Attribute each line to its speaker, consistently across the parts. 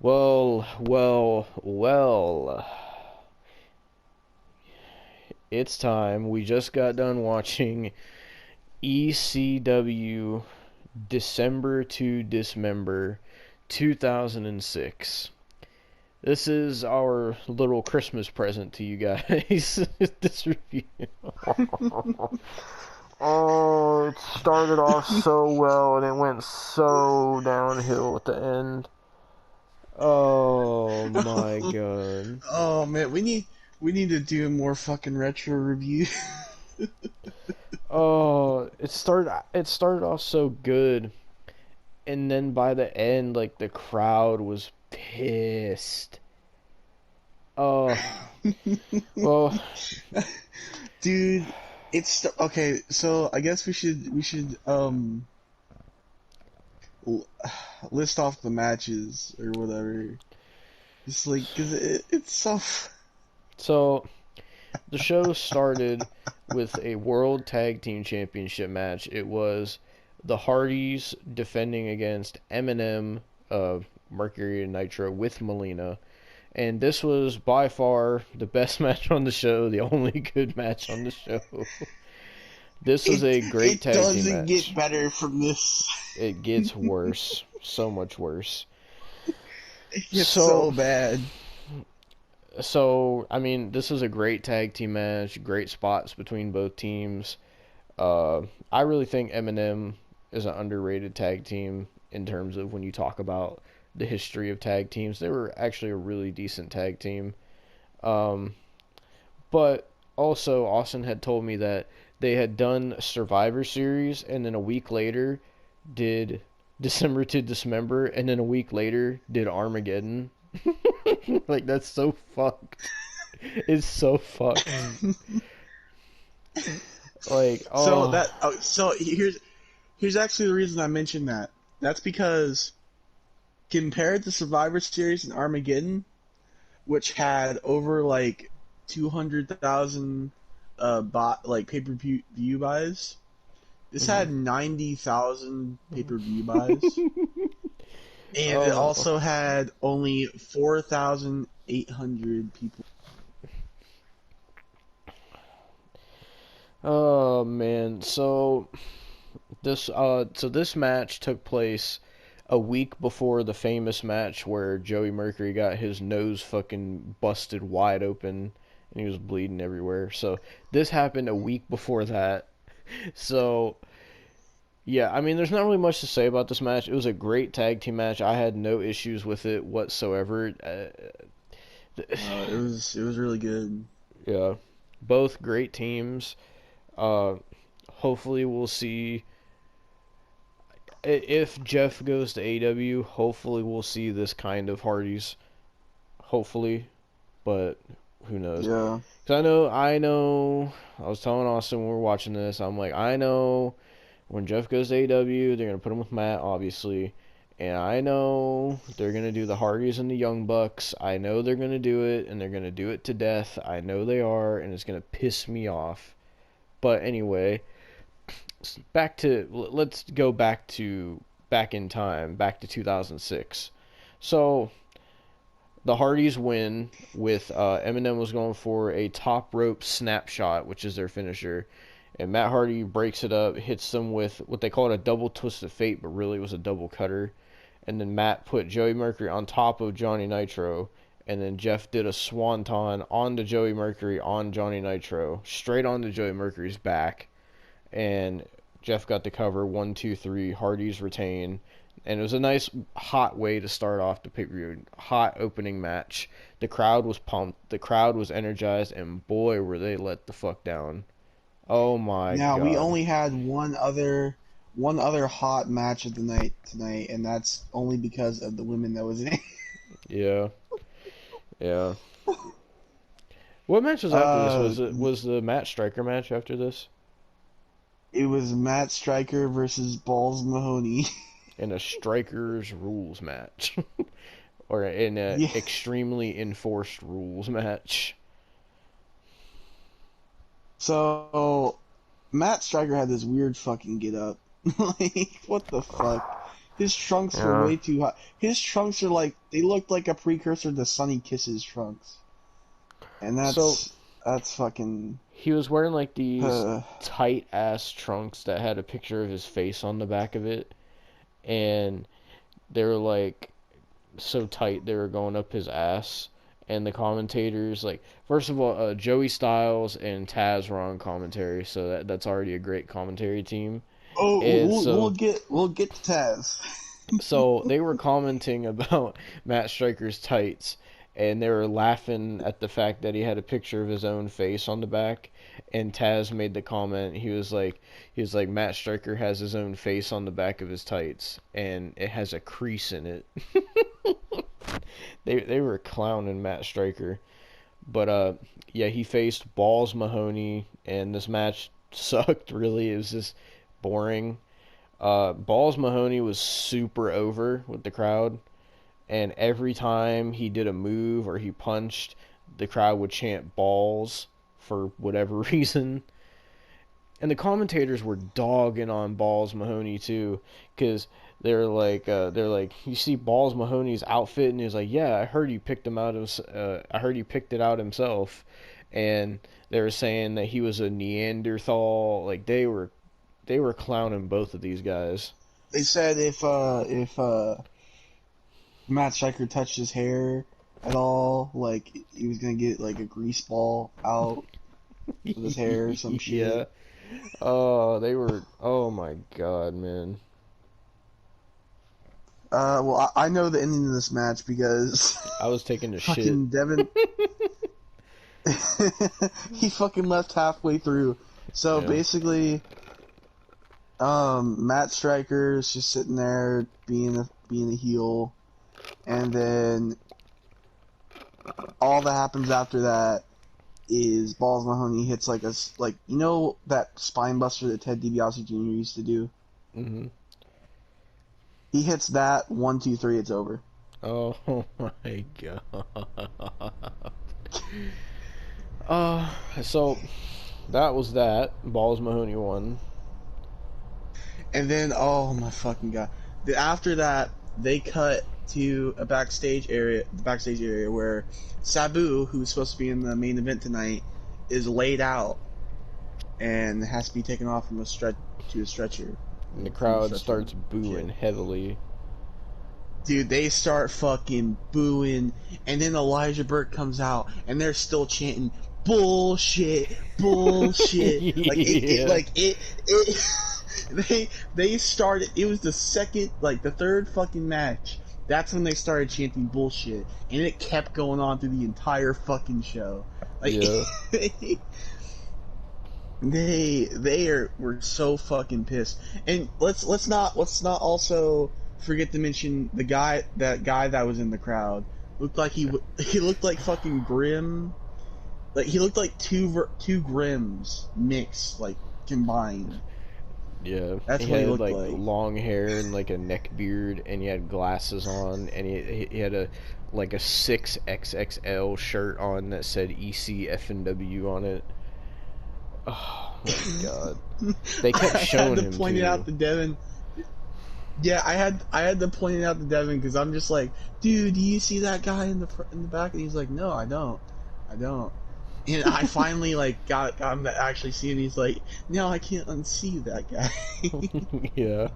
Speaker 1: Well, well, well. It's time. We just got done watching ECW December to Dismember 2006. This is our little Christmas present to you guys. This review. Oh, it started off so well and it went so downhill at the end. Oh my god.
Speaker 2: Oh man, we need to do a more fucking retro review.
Speaker 1: Oh, it started off so good, and then by the end, like the crowd was pissed. Oh, well,
Speaker 2: Dude, it's okay. So I guess we should l- list off the matches or whatever. Just like cause it's so.
Speaker 1: so the show started with a World Tag Team Championship match. It was the Hardys defending against Eminem, Mercury and Nitro with Melina. And this was by far the best match on the show, the only good match on the show. This was a great
Speaker 2: It
Speaker 1: tag team
Speaker 2: doesn't
Speaker 1: match.
Speaker 2: get better from this.
Speaker 1: It gets worse, so much worse.
Speaker 2: It gets
Speaker 1: So,
Speaker 2: so bad.
Speaker 1: I mean, this is a great tag team match, great spots between both teams. I really think Eminem is an underrated tag team in terms of when you talk about the history of tag teams. They were actually a really decent tag team. Um, but also, Austin had told me that they had done Survivor Series, and then a week later did December to Dismember, and then a week later did Armageddon. Like, that's so fucked. It's so fucked. Like,
Speaker 2: So
Speaker 1: oh,
Speaker 2: that so here's actually the reason I mentioned that. That's because compared to Survivor Series and Armageddon, which had over like 200,000 bot like pay-per-view buys, this
Speaker 1: mhm.
Speaker 2: had 90,000 pay-per-view buys, and it
Speaker 1: Oh,
Speaker 2: also had only 4,800 people.
Speaker 1: oh man. So this match took place a week before the famous match where Joey Mercury got his nose fucking busted wide open and he was bleeding everywhere. So this happened a week before that. So yeah, I mean, there's not really much to say about this match. It was a great tag team match. I had no issues with it whatsoever.
Speaker 2: It was really good.
Speaker 1: Yeah, both great teams. Uh, Hopefully we'll see if Jeff goes to AEW. Hopefully we'll see this kind of Hardys. Hopefully, but who knows?
Speaker 2: Yeah.
Speaker 1: Cause I know. I was telling Austin when we were watching this. I'm like, I know when Jeff goes to AEW, they're gonna put him with Matt, obviously, and I know they're gonna do the Hardys and the Young Bucks. I know they're gonna do it, and they're gonna do it to death. I know they are, and it's gonna piss me off. But anyway, let's go back in time, back to 2006. So the Hardys win with Eminem was going for a top rope snapshot, which is their finisher, and Matt Hardy breaks it up, hits them with what they call a double twist of fate, but really it was a double cutter. And then Matt put Joey Mercury on top of Johnny Nitro, and then Jeff did a swanton onto Joey Mercury on Johnny Nitro, straight onto Joey Mercury's back, and Jeff got the cover 1, 2, 3. Hardy's retain, and it was a nice hot way to start off the pay-per-view. Hot opening match. The crowd was pumped. The crowd was energized, and boy, were they let the fuck down. Oh my
Speaker 2: Now we
Speaker 1: god.
Speaker 2: only had one other hot match of the night tonight, and that's only because of the women that was in it.
Speaker 1: Yeah, yeah. What match was after this?
Speaker 2: Uh,
Speaker 1: Was the Matt Striker match after this?
Speaker 2: it was Matt Stryker versus Balls Mahoney.
Speaker 1: In a Strikers rules match, or in a
Speaker 2: Yeah.
Speaker 1: extremely enforced rules match.
Speaker 2: So Matt Stryker had this weird fucking get up. Like, what the fuck? His trunks were
Speaker 1: Yeah.
Speaker 2: way too hot. His trunks are like they looked like a precursor to Sunny Kiss's trunks, and
Speaker 1: So
Speaker 2: that's fucking.
Speaker 1: he was wearing like these
Speaker 2: Uh,
Speaker 1: tight ass trunks that had a picture of his face on the back of it, and they were like so tight they were going up his ass. And the commentators, like, first of all, Joey Styles and Taz were on commentary, so that's already a great commentary team.
Speaker 2: oh,
Speaker 1: And
Speaker 2: we'll get to Taz.
Speaker 1: so they were commenting about Matt Striker's tights, and they were laughing at the fact that he had a picture of his own face on the back. And Taz made the comment. He was like Matt Striker has his own face on the back of his tights, and it has a crease in it. They were clowning Matt Striker, but yeah, he faced Balls Mahoney, and this match sucked. Really, it was just boring. Balls Mahoney was super over with the crowd, and every time he did a move or he punched, the crowd would chant balls for whatever reason. And the commentators were dogging on Balls Mahoney too, because they're like, you see Balls Mahoney's outfit, and he's like, yeah, I heard he picked him out of, I heard he picked it out himself, and they were saying that he was a Neanderthal. Like they were clowning both of these guys.
Speaker 2: They said if Matt Striker touched his hair at all, like he was gonna get like a grease ball out of his hair or some
Speaker 1: Yeah.
Speaker 2: shit.
Speaker 1: Oh, they were. Oh my god, man.
Speaker 2: Well, I know the ending of this match because
Speaker 1: I was taking a shit.
Speaker 2: fucking Devon, he fucking left halfway through. So
Speaker 1: Yeah.
Speaker 2: basically, Matt Striker's just sitting there being a heel, and then all that happens after that is Balls Mahoney hits like you know that spine buster that Ted DiBiase Jr. used to do.
Speaker 1: Mhm.
Speaker 2: He hits that 1, 2, 3. It's over.
Speaker 1: Oh my god. So that was that. Balls Mahoney won.
Speaker 2: And then, oh my fucking god! After that, they cut to a backstage area where Sabu, who's supposed to be in the main event tonight, is laid out and has to be taken off from a stretcher.
Speaker 1: And the
Speaker 2: From a
Speaker 1: crowd
Speaker 2: stretcher.
Speaker 1: starts booing heavily.
Speaker 2: Dude, they start fucking booing, and then Elijah Burke comes out, and they're still chanting bullshit, bullshit.
Speaker 1: Yeah.
Speaker 2: They started. It was the third fucking match. That's when they started chanting bullshit, and it kept going on through the entire fucking show. Like,
Speaker 1: Yeah.
Speaker 2: were so fucking pissed. And let's not also forget to mention that guy that was in the crowd looked like he looked like fucking Grim. Like he looked like two Grims mixed, like combined.
Speaker 1: Yeah.
Speaker 2: That's
Speaker 1: He
Speaker 2: what he
Speaker 1: had
Speaker 2: looked
Speaker 1: like
Speaker 2: like.
Speaker 1: long hair and like a neck beard, and he had glasses on, and he had a 6XXL shirt on that said ECW on it. Oh my god. They kept showing him
Speaker 2: Point it out
Speaker 1: too.
Speaker 2: to Devon. Yeah, I had to point it out to Devon because I'm just like, dude, do you see that guy in the back? And he's like, no, I don't. And I finally like got him to actually see it. And he's like, no, I can't unsee that guy.
Speaker 1: Yeah.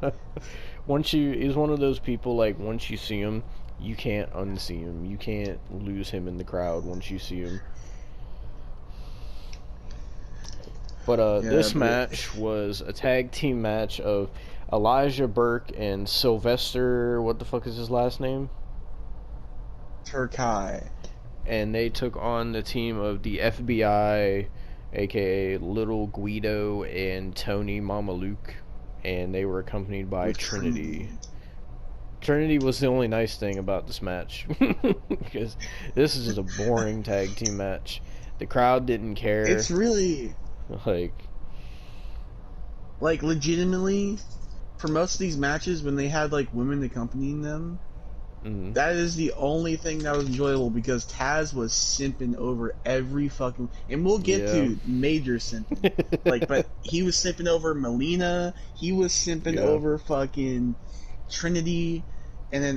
Speaker 1: He's one of those people, like, once you see him, you can't unsee him. You can't lose him in the crowd once you see him. But
Speaker 2: Yeah,
Speaker 1: this
Speaker 2: but
Speaker 1: match was a tag team match of Elijah Burke and Sylvester, what the fuck is his last name?
Speaker 2: Turkai.
Speaker 1: And they took on the team of the FBI, aka Little Guido and Tony Mamaluke, and they were accompanied by
Speaker 2: With
Speaker 1: Trinity. Trinity was the only nice thing about this match, because this is just a boring tag team match. The crowd didn't care.
Speaker 2: It's really
Speaker 1: like
Speaker 2: legitimately for most of these matches when they had like women accompanying them. That is the only thing that was enjoyable because Taz was simping over every fucking, and we'll get to major simping, but he was simping over Melina. He was simping over fucking Trinity, and then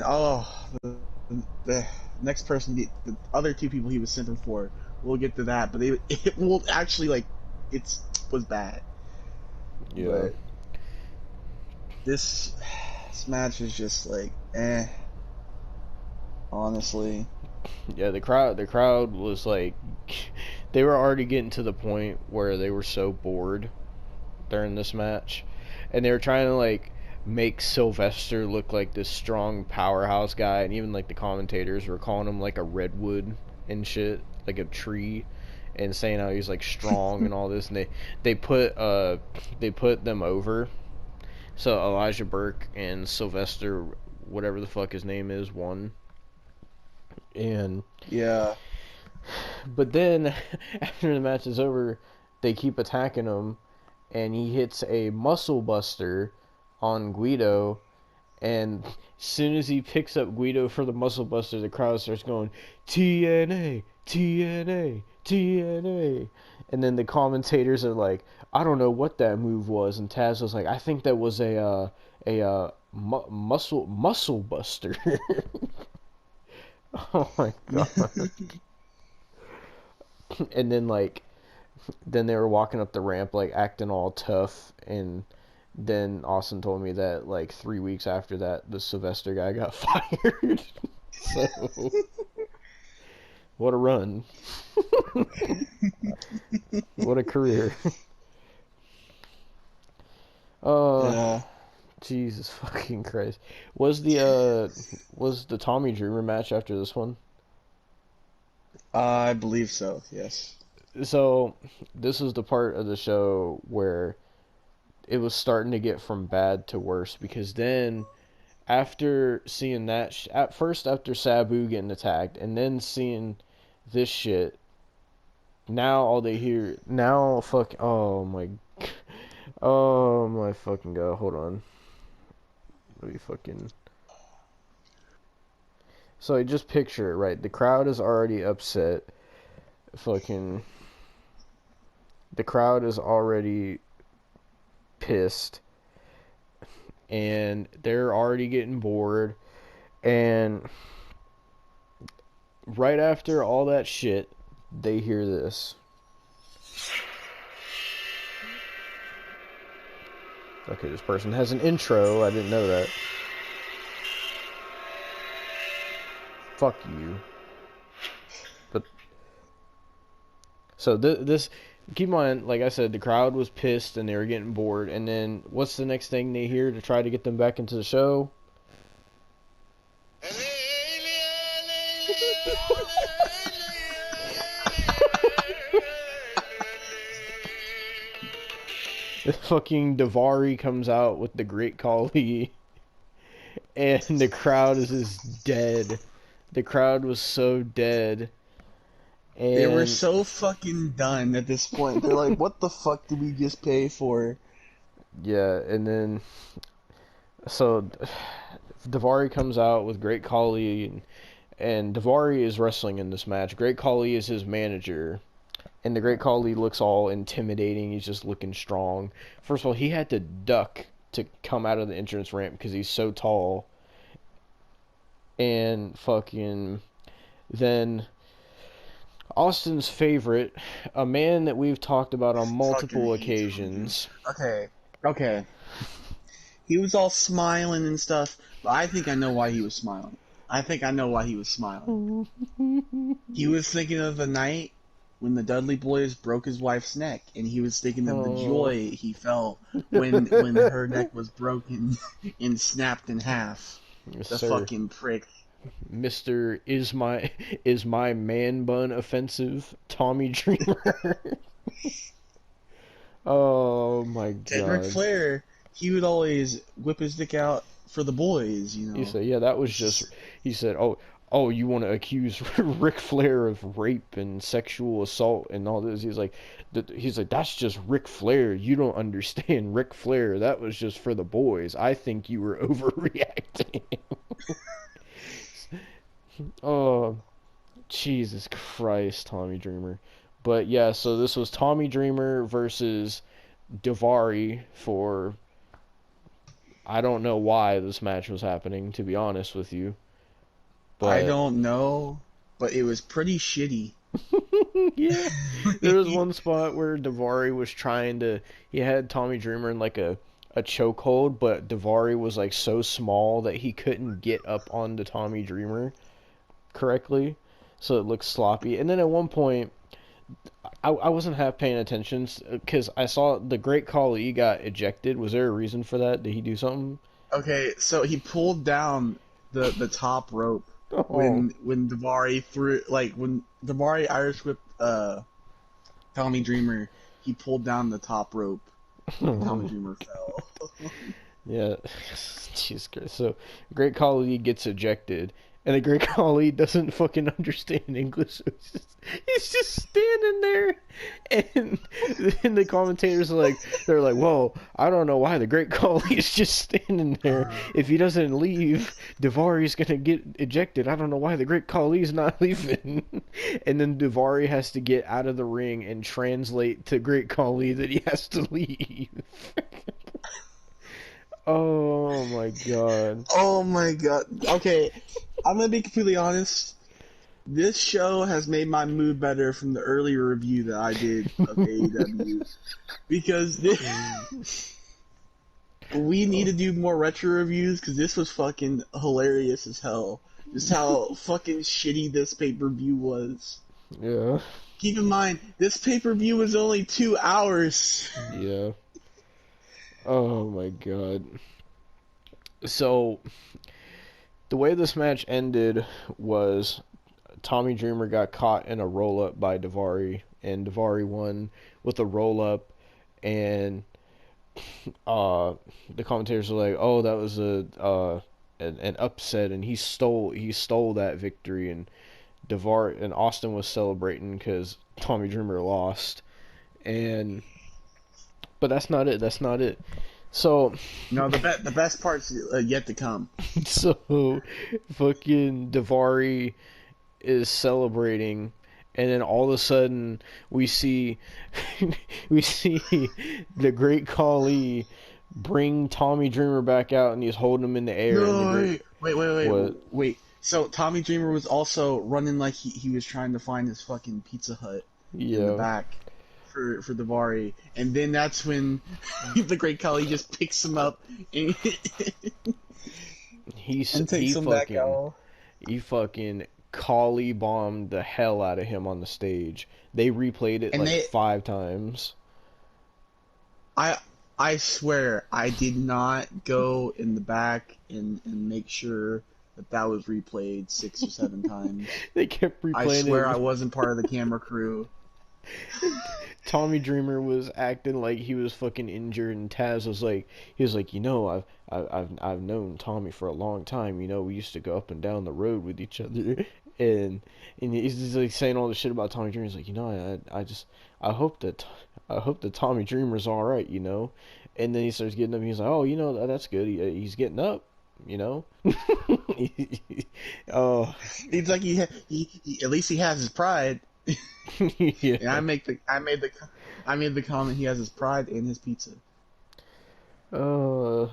Speaker 2: the next person, the other two people he was simping for. We'll get to that, but it will actually like it's was bad.
Speaker 1: Yeah.
Speaker 2: But this match is just like honestly.
Speaker 1: Yeah, the crowd was like they were already getting to the point where they were so bored during this match, and they were trying to like make Sylvester look like this strong powerhouse guy, and even like the commentators were calling him like a redwood and shit, like a tree, and saying how he's like strong and all this, and they put them over. So Elijah Burke and Sylvester, whatever the fuck his name is, won. And
Speaker 2: Yeah.
Speaker 1: but then after the match is over, they keep attacking him, and he hits a muscle buster on Guido. And as soon as he picks up Guido for the muscle buster, the crowd starts going TNA, TNA, TNA. And then the commentators are like, I don't know what that move was. And Taz was like, I think that was muscle buster. Oh my god. And then they were walking up the ramp like acting all tough, and then Austin told me that like 3 weeks after that the Sylvester guy got fired. So what a run. What a career. Oh,
Speaker 2: Yeah.
Speaker 1: Jesus fucking Christ. Was the Tommy Dreamer match after this one?
Speaker 2: I believe so. Yes.
Speaker 1: So this was the part of the show where it was starting to get from bad to worse, because then after seeing that at first after Sabu getting attacked and then seeing this shit, now all they hear now fuck oh my fucking god, hold on, let me fucking, so I just picture it, right, the crowd is already upset, fucking the crowd is already pissed, and they're already getting bored, and right after all that shit, they hear this. Okay, this person has an intro. I didn't know that. Fuck you. But so this, keep in mind, like I said, the crowd was pissed and they were getting bored. And then what's the next thing they hear to try to get them back into the show? The fucking Davari comes out with the Great Khali, and the crowd is just dead. The crowd was so dead.
Speaker 2: They were
Speaker 1: And
Speaker 2: so fucking done at this point. They're like, what the fuck did we just pay for?
Speaker 1: yeah, and then so Davari comes out with Great Khali, and Davari is wrestling in this match. Great Khali is his manager, and the Great Khali looks all intimidating. He's just looking strong. First of all, he had to duck to come out of the entrance ramp because he's so tall. And fucking then Austin's favorite, a man that we've talked about on multiple occasions.
Speaker 2: Okay, okay. He was all smiling and stuff, but I think I know why he was smiling. I think I know why he was smiling. He was thinking of the night when the Dudley Boys broke his wife's neck, and he was thinking of the joy he felt when her neck was broken and snapped in half.
Speaker 1: Yes,
Speaker 2: The
Speaker 1: sir.
Speaker 2: fucking prick.
Speaker 1: Mr. Is my man bun offensive, Tommy Dreamer? Oh my
Speaker 2: And Ric
Speaker 1: god.
Speaker 2: Flair, he would always whip his dick out for the boys, you know.
Speaker 1: He said, yeah, that was just, he said, oh, you want to accuse Ric Flair of rape and sexual assault and all this? He's like, that's just Ric Flair. You don't understand Ric Flair. That was just for the boys. I think you were overreacting. Oh, Jesus Christ, Tommy Dreamer. But yeah, so this was Tommy Dreamer versus Davari for I don't know why this match was happening, to be honest with you.
Speaker 2: I
Speaker 1: But
Speaker 2: don't know, but it was pretty shitty.
Speaker 1: yeah, there was one spot where Davari was trying to. He had Tommy Dreamer in like a chokehold, but Davari was like so small that he couldn't get up onto Tommy Dreamer correctly, so it looked sloppy. And then at one point, I wasn't half paying attention because I saw the Great Khali got ejected. Was there a reason for that? Did he do something?
Speaker 2: Okay, so he pulled down the top rope
Speaker 1: Oh,
Speaker 2: when Davari threw when Davari Irish whipped Tommy Dreamer, he pulled down the top rope and Tommy Dreamer fell.
Speaker 1: yeah. Jesus Christ. So Great Khali gets ejected, and the Great Khali doesn't fucking understand English. So he's just standing there, and then the commentators are like, they're like, "Whoa, I don't know why the Great Khali is just standing there. If he doesn't leave, Davari's gonna get ejected. I don't know why the Great Khali's not leaving." And then Davari has to get out of the ring and translate to Great Khali that he has to leave. Oh my god.
Speaker 2: Oh my god. Okay, I'm gonna be completely honest. This show has made my mood better from the earlier review that I did of AEW because we need to do more retro reviews because this was fucking hilarious as hell. Just how fucking shitty this pay-per-view was.
Speaker 1: Yeah.
Speaker 2: Keep in mind, this pay-per-view was only 2 hours.
Speaker 1: Yeah. Oh my god. So, the way this match ended was Tommy Dreamer got caught in a roll up by Davari, and Davari won with a roll up, and the commentators were like, "Oh, that was an upset, and he stole that victory." And Davari and Austin was celebrating because Tommy Dreamer lost, and but that's not it. That's not it. So
Speaker 2: No, the best part's yet to come.
Speaker 1: so fucking Davari is celebrating, and then all of a sudden we see we see the Great Khali bring Tommy Dreamer back out, and he's holding him in the air. And the
Speaker 2: No,
Speaker 1: great what?
Speaker 2: wait. So Tommy Dreamer was also running like he was trying to find his fucking Pizza Hut in the
Speaker 1: Yeah,
Speaker 2: back for Davari, and then that's when the Great Khali just picks him up and, and
Speaker 1: he
Speaker 2: takes him back
Speaker 1: fucking
Speaker 2: out.
Speaker 1: he fucking Khali bombed the hell out of him on the stage. They replayed it
Speaker 2: And
Speaker 1: like
Speaker 2: they,
Speaker 1: 5 times.
Speaker 2: I I swear I did not go in the back and make sure that was replayed 6 or 7 times.
Speaker 1: They kept
Speaker 2: I
Speaker 1: replaying
Speaker 2: swear I
Speaker 1: it.
Speaker 2: wasn't part of the camera crew.
Speaker 1: Tommy Dreamer was acting like he was fucking injured, and Taz was like, he was like, I've known Tommy for a long time. We used to go up and down the road with each other, and he's just like saying all this shit about Tommy Dreamer. He's like, I hope that Tommy Dreamer's all right. And then he starts getting up. And he's like, oh, that's good. He's getting up. Oh,
Speaker 2: It's like he at least he has his pride. And
Speaker 1: yeah.
Speaker 2: I made the comment he has his pride in his pizza.
Speaker 1: Uh,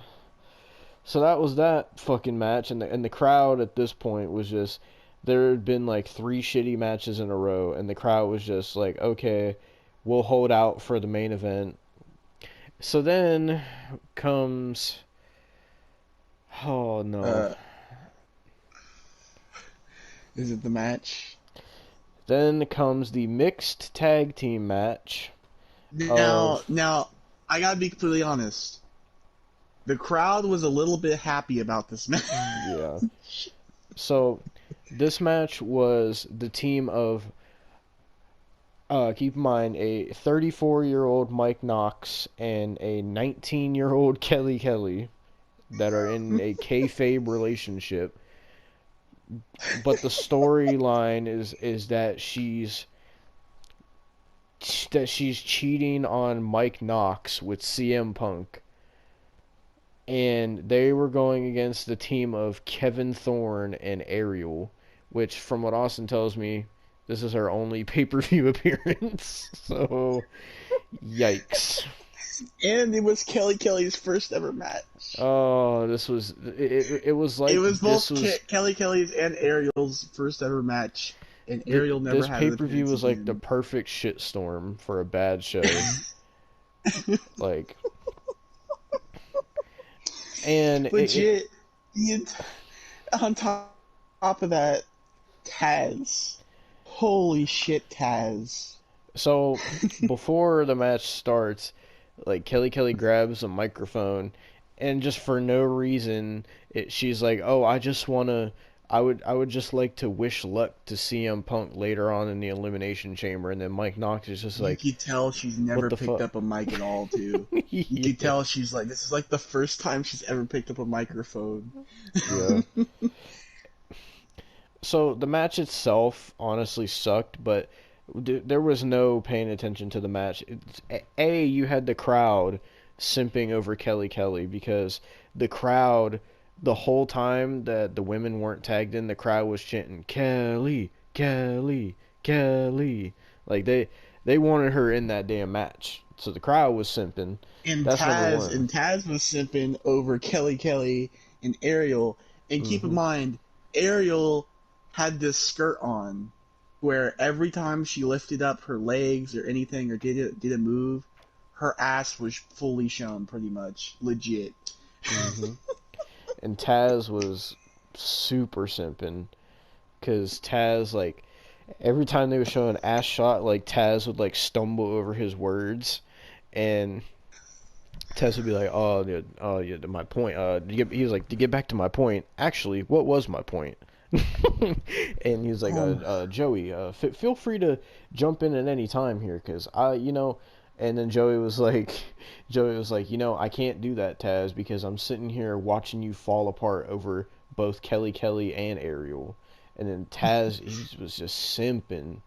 Speaker 1: so that was that fucking match, and the crowd at this point was just, there had been like 3 shitty matches in a row, and the crowd was just like, okay, we'll hold out for the main event. So then comes, oh no,
Speaker 2: Uh, is it the match?
Speaker 1: then comes the mixed tag team match
Speaker 2: Now,
Speaker 1: of,
Speaker 2: now I gotta be completely honest. The crowd was a little bit happy about this match.
Speaker 1: yeah. So this match was the team of, keep in mind, a 34-year-old Mike Knox and a 19-year-old Kelly Kelly that are in a kayfabe relationship. But the storyline is that she's cheating on Mike Knox with CM Punk, and they were going against the team of Kevin Thorne and Ariel, which, from what Austin tells me, this is her only pay-per-view appearance. So, yikes.
Speaker 2: And it was Kelly's first ever match.
Speaker 1: Oh, it was
Speaker 2: It
Speaker 1: like
Speaker 2: was
Speaker 1: this
Speaker 2: both
Speaker 1: was
Speaker 2: Kelly's and Ariel's first ever match, and Ariel never
Speaker 1: this
Speaker 2: had an
Speaker 1: pay-per-view
Speaker 2: appearance
Speaker 1: was like the
Speaker 2: again.
Speaker 1: perfect shitstorm for a bad show. Like, and
Speaker 2: Legit, the on top of that, Taz. Holy shit, Taz.
Speaker 1: so before the match starts, like Kelly grabs a microphone, and just for no reason, she's like, "Oh, I just wanna, I would just like to wish luck to CM Punk later on in the Elimination Chamber." And then Mike Knox is just
Speaker 2: You
Speaker 1: like,
Speaker 2: could tell she's
Speaker 1: "What
Speaker 2: never
Speaker 1: the
Speaker 2: picked
Speaker 1: fuck?"
Speaker 2: up a mic at all, too. You could
Speaker 1: Yeah,
Speaker 2: tell she's like, this is like the first time she's ever picked up a microphone.
Speaker 1: yeah. So the match itself honestly sucked, but there was no paying attention to the match. You had the crowd simping over Kelly because the crowd, the whole time that the women weren't tagged in, the crowd was chanting Kelly, Kelly, Kelly. Like they wanted her in that damn match. So the crowd was simping.
Speaker 2: And
Speaker 1: That's number
Speaker 2: Taz
Speaker 1: one.
Speaker 2: and Taz was simping over Kelly and Ariel. And keep in
Speaker 1: Hmm.
Speaker 2: mind, Ariel had this skirt on where every time she lifted up her legs or anything or did a move, her ass was fully shown, pretty much, legit.
Speaker 1: Hmm. And Taz was super simping because Taz, like, every time they were showing an ass shot, like Taz would like stumble over his words, and Taz would be like, oh yeah, my point. He was like, to get back to my point. Actually, what was my point? And he was like,
Speaker 2: Um,
Speaker 1: Joey, feel free to jump in at any time here, cause I. And then Joey was like, I can't do that, Taz, because I'm sitting here watching you fall apart over both Kelly and Ariel. And then Taz, he was just simping.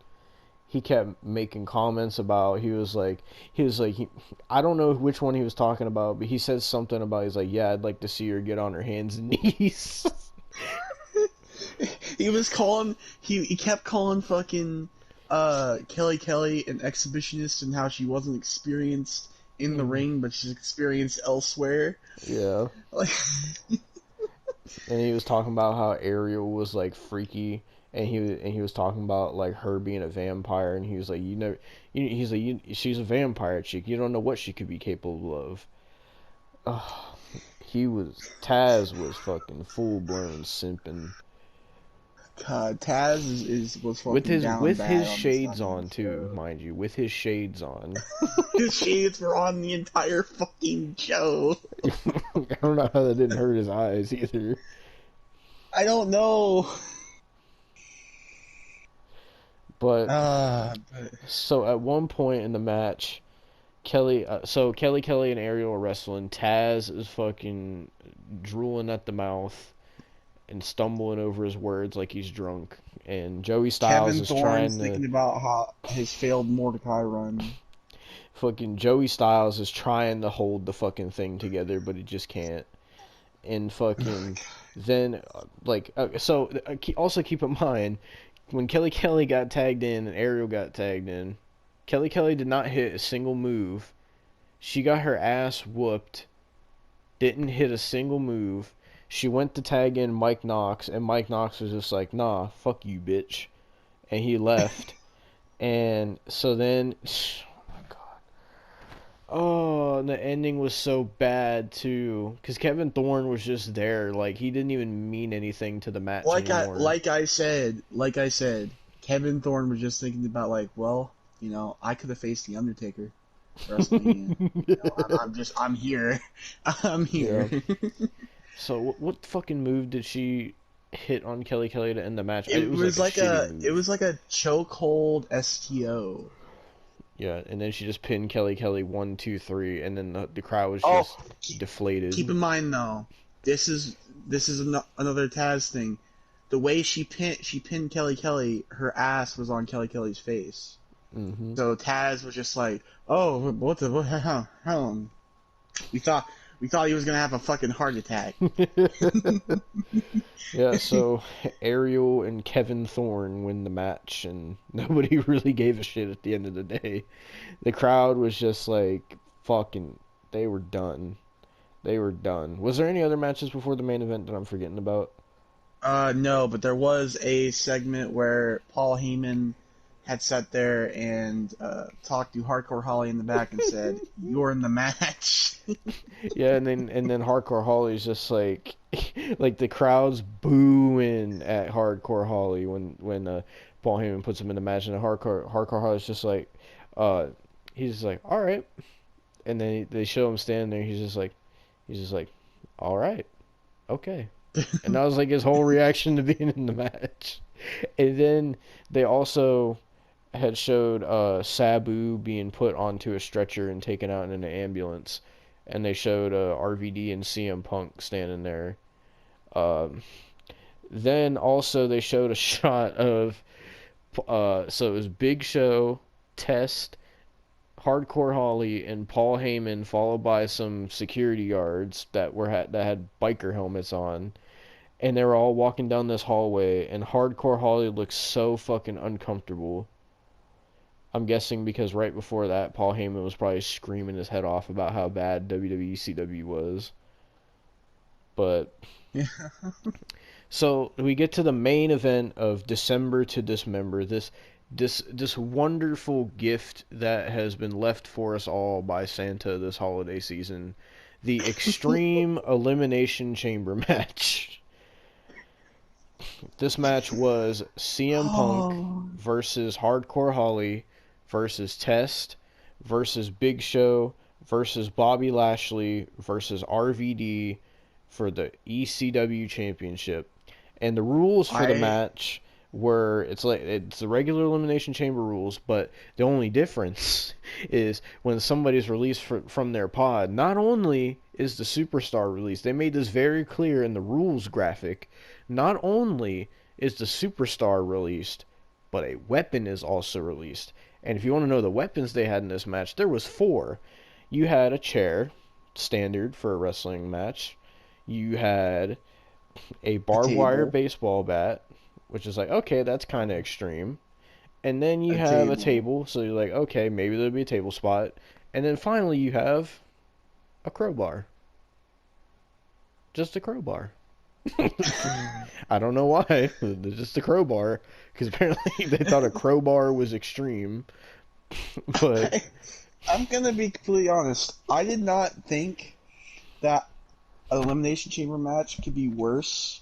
Speaker 1: He kept making comments about, I don't know which one he was talking about, but he said something about, he's like, yeah, I'd like to see her get on her hands and knees.
Speaker 2: he kept calling fucking Kelly an exhibitionist and how she wasn't experienced in the ring, but she's experienced elsewhere.
Speaker 1: Yeah.
Speaker 2: Like,
Speaker 1: And he was talking about how Ariel was like freaky, and he was talking about like her being a vampire, and he was like, she's a vampire chick. You don't know what she could be capable of. Oh, Taz was fucking full blown simping
Speaker 2: God, Taz was
Speaker 1: with
Speaker 2: fucking down bad
Speaker 1: his
Speaker 2: on this
Speaker 1: shades
Speaker 2: goddamn
Speaker 1: on too,
Speaker 2: show.
Speaker 1: mind you, with his shades on.
Speaker 2: His shades were on the entire fucking show.
Speaker 1: I don't know how that didn't hurt his eyes either.
Speaker 2: I don't know.
Speaker 1: But
Speaker 2: But
Speaker 1: so at one point in the match, Kelly and Ariel are wrestling. Taz is fucking drooling at the mouth and stumbling over his words like he's drunk. And Joey Styles
Speaker 2: Kevin
Speaker 1: is
Speaker 2: Thorne's
Speaker 1: trying to
Speaker 2: thinking about how his failed Mordecai run.
Speaker 1: fucking Joey Styles is trying to hold the fucking thing together, but he just can't. And fucking then also keep in mind when Kelly got tagged in and Ariel got tagged in, Kelly did not hit a single move. She got her ass whooped, didn't hit a single move. She went to tag in Mike Knox, and Mike Knox was just like, nah, fuck you, bitch. And he left. And so then, oh my god. Oh, and the ending was so bad, too. Because Kevin Thorne was just there. Like, he didn't even mean anything to the match anymore.
Speaker 2: Like I said, Kevin Thorne was just thinking about like, well, I could have faced the Undertaker for WrestleMania. I'm here. I'm
Speaker 1: Yeah.
Speaker 2: here.
Speaker 1: So, what fucking move did she hit on Kelly to end the match? It
Speaker 2: It
Speaker 1: was like
Speaker 2: was
Speaker 1: a
Speaker 2: like
Speaker 1: shitty
Speaker 2: it
Speaker 1: move.
Speaker 2: was like a chokehold STO.
Speaker 1: Yeah, and then she just pinned Kelly 1, 2, 3, and then the crowd was
Speaker 2: Oh,
Speaker 1: just
Speaker 2: keep,
Speaker 1: deflated.
Speaker 2: keep in mind though, this is another Taz thing. The way she pinned Kelly, her ass was on Kelly's face.
Speaker 1: Hmm.
Speaker 2: So Taz was just like, "Oh, what? How? We thought we thought he was gonna have a fucking heart attack."
Speaker 1: Yeah, so Ariel and Kevin Thorne win the match, and nobody really gave a shit at the end of the day. The crowd was just like fucking, they were done. They were done. Was there any other matches before the main event that I'm forgetting about?
Speaker 2: No, but there was a segment where Paul Heyman had sat there and talked to Hardcore Holly in the back and said, "You're in the match."
Speaker 1: Yeah, and then Hardcore Holly's just like like the crowd's booing at Hardcore Holly when Paul Heyman puts him in the match, and Hardcore Holly's just like uh he's just like, all right, and then they show him standing there. He's just like, all right, okay, and that was like his whole reaction to being in the match. And then they also had showed Sabu being put onto a stretcher and taken out in an ambulance, and they showed RVD and CM Punk standing there. Um, then also they showed a shot of so it was Big Show, Test, Hardcore Holly, and Paul Heyman, followed by some security guards that had biker helmets on, and they were all walking down this hallway, and Hardcore Holly looked so fucking uncomfortable. I'm guessing because right before that, Paul Heyman was probably screaming his head off about how bad WWE ECW was. But
Speaker 2: Yeah.
Speaker 1: so we get to the main event of December to Dismember. This wonderful gift that has been left for us all by Santa this holiday season, the Extreme Elimination Chamber match. This match was CM Punk
Speaker 2: Oh,
Speaker 1: versus Hardcore Holly versus Test versus Big Show versus Bobby Lashley versus RVD for the ECW championship. And the rules for the
Speaker 2: I
Speaker 1: match were it's the regular Elimination Chamber rules, but the only difference is when somebody's released from their pod, not only is the superstar released, they made this very clear in the rules graphic, not only is the superstar released, but a weapon is also released. And if you want to know the weapons they had in this match, there was four. You had a chair, standard for a wrestling match. You had a
Speaker 2: a
Speaker 1: barbed wire
Speaker 2: table,
Speaker 1: baseball bat, which is like, okay, that's kind of extreme. And then you
Speaker 2: a
Speaker 1: have a
Speaker 2: table,
Speaker 1: table, so you're like, okay, maybe there'll be a table spot. And then finally you have a crowbar. Just a crowbar. I don't know why. It's just a crowbar. Because apparently they thought a crowbar was extreme. But
Speaker 2: I'm gonna be completely honest. I did not think that an elimination chamber match could be worse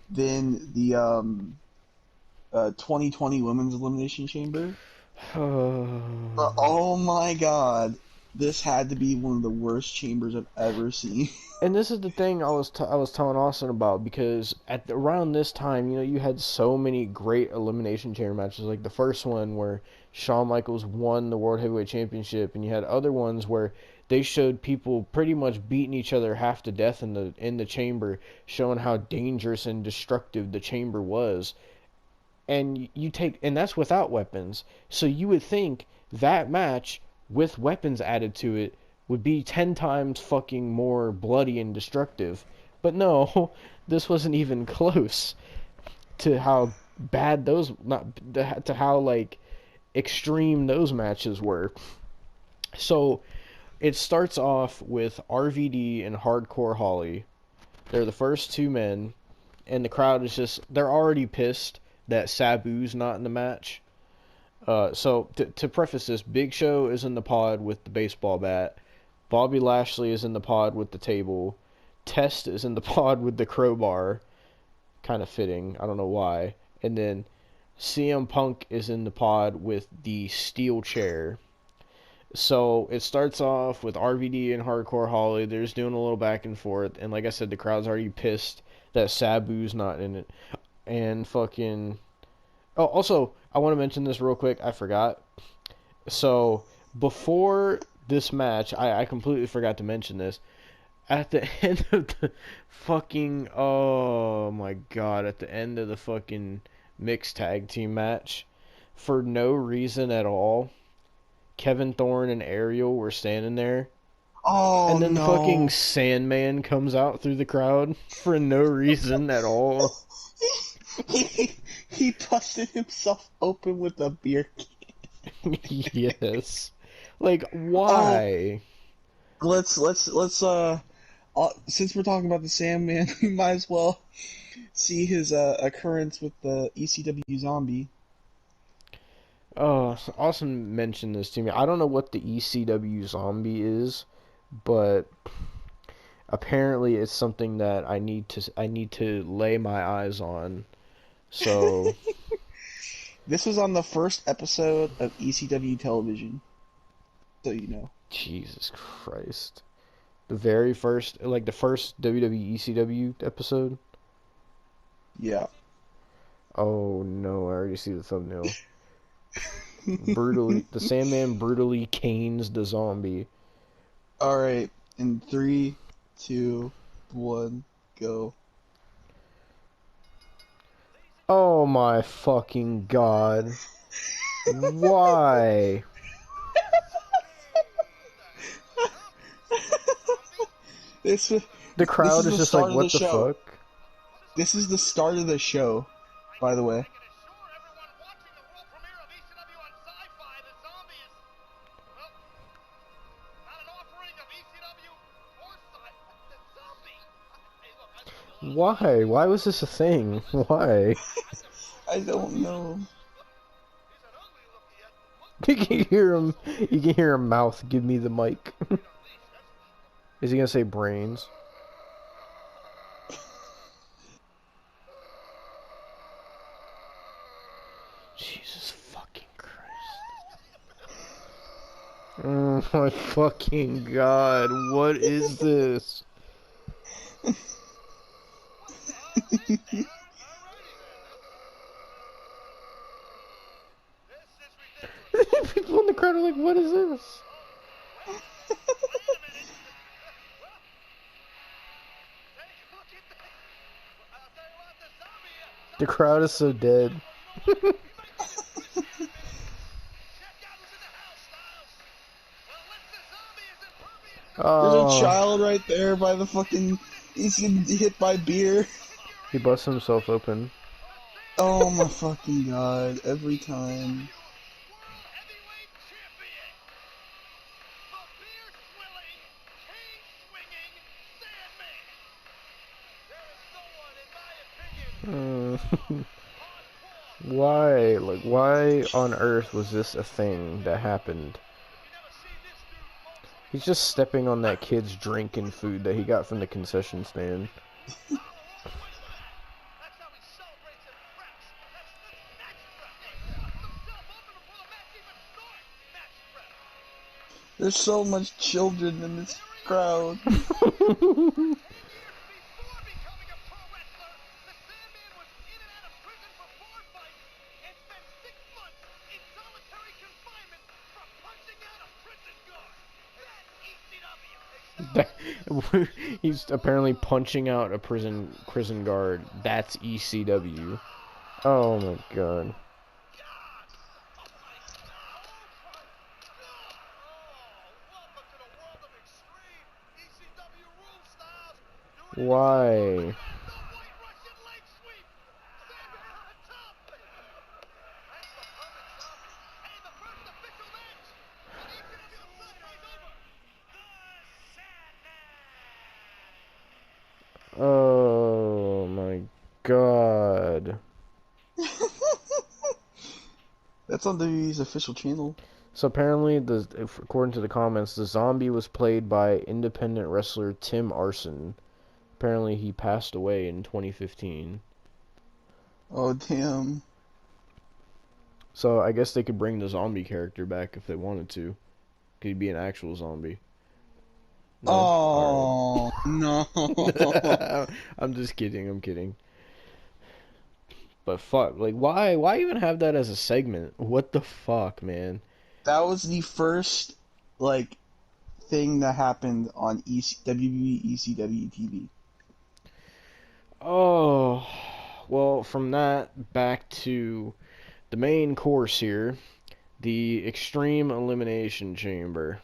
Speaker 2: than the 2020 women's elimination chamber. But oh my god, this had to be one of the worst chambers I've ever seen.
Speaker 1: and this is the thing I was telling Austin about, because around this time, you had so many great elimination chamber matches, like the first one where Shawn Michaels won the World Heavyweight Championship, and you had other ones where they showed people pretty much beating each other half to death in the chamber, showing how dangerous and destructive the chamber was. And that's without weapons. So you would think that match with weapons added to it would be 10 times fucking more bloody and destructive. But no, this wasn't even close to how bad those not to how like extreme those matches were. So it starts off with RVD and Hardcore Holly. They're the first two men, and the crowd is they're already pissed that Sabu's not in the match. So to preface this, Big Show is in the pod with the baseball bat. Bobby Lashley is in the pod with the table. Test is in the pod with the crowbar. Kind of fitting. I don't know why. And then CM Punk is in the pod with the steel chair. So it starts off with RVD and Hardcore Holly. They're just doing a little back and forth. And like I said, the crowd's already pissed that Sabu's not in it. And fucking. Oh, also, I want to mention this real quick. I forgot. So before this match, I completely forgot to mention this. At the end of the fucking. Oh my god. At the end of the fucking mixed tag team match, for no reason at all, Kevin Thorne and Ariel were standing there,
Speaker 2: Oh
Speaker 1: and then fucking
Speaker 2: no.
Speaker 1: Sandman comes out through the crowd for no reason at all.
Speaker 2: he busted himself open with a beer can.
Speaker 1: Yes. Like,
Speaker 2: Oh,
Speaker 1: why?
Speaker 2: let's since we're talking about the Sandman, we might as well see his occurrence with the ECW zombie.
Speaker 1: Oh, Austin mentioned this to me. I don't know what the ECW zombie is, but apparently it's something that I need to lay my eyes on. So,
Speaker 2: This was on the first episode of ECW television, so you know.
Speaker 1: Jesus Christ. The very first, like the first WWE ECW episode?
Speaker 2: Yeah.
Speaker 1: Oh no, I already see the thumbnail. Brutally, the Sandman brutally canes the zombie.
Speaker 2: All right, in three, two, one, go.
Speaker 1: Oh my fucking god. Why?
Speaker 2: This
Speaker 1: The
Speaker 2: this
Speaker 1: crowd
Speaker 2: is
Speaker 1: is
Speaker 2: the
Speaker 1: just like,
Speaker 2: start of the
Speaker 1: what the
Speaker 2: show.
Speaker 1: fuck?
Speaker 2: This is the start of the show, by the way.
Speaker 1: Why? Why was this a thing? Why?
Speaker 2: I don't know.
Speaker 1: You can hear him. You can hear him mouth. Give me the mic. Is he gonna say brains? Jesus fucking Christ! Oh my fucking god! What is this? People in the crowd are like, "What is this?" The crowd is so dead.
Speaker 2: There's a
Speaker 1: Oh,
Speaker 2: child right there by the fucking. He's getting hit by beer.
Speaker 1: he busts himself open.
Speaker 2: Oh my fucking god! Every time.
Speaker 1: Why? Like, why on earth was this a thing that happened? He's just stepping on that kid's drink and food that he got from the concession stand.
Speaker 2: There's so much children in this crowd.
Speaker 1: He's apparently punching out a prison guard. That's ECW. Oh my god. Why? Oh my god.
Speaker 2: That's on WWE's official channel.
Speaker 1: So apparently, according to the comments, the zombie was played by independent wrestler Tim Arson. Apparently, he passed away in 2015.
Speaker 2: Oh damn.
Speaker 1: So I guess they could bring the zombie character back if they wanted to. Could he be an actual zombie? No?
Speaker 2: Oh no.
Speaker 1: Alright. I'm just kidding, I'm kidding. But fuck, like why even have that as a segment? What the fuck, man?
Speaker 2: That was the first like thing that happened on WWE ECW TV.
Speaker 1: Oh, well, from that back to the main course here, the Extreme Elimination Chamber.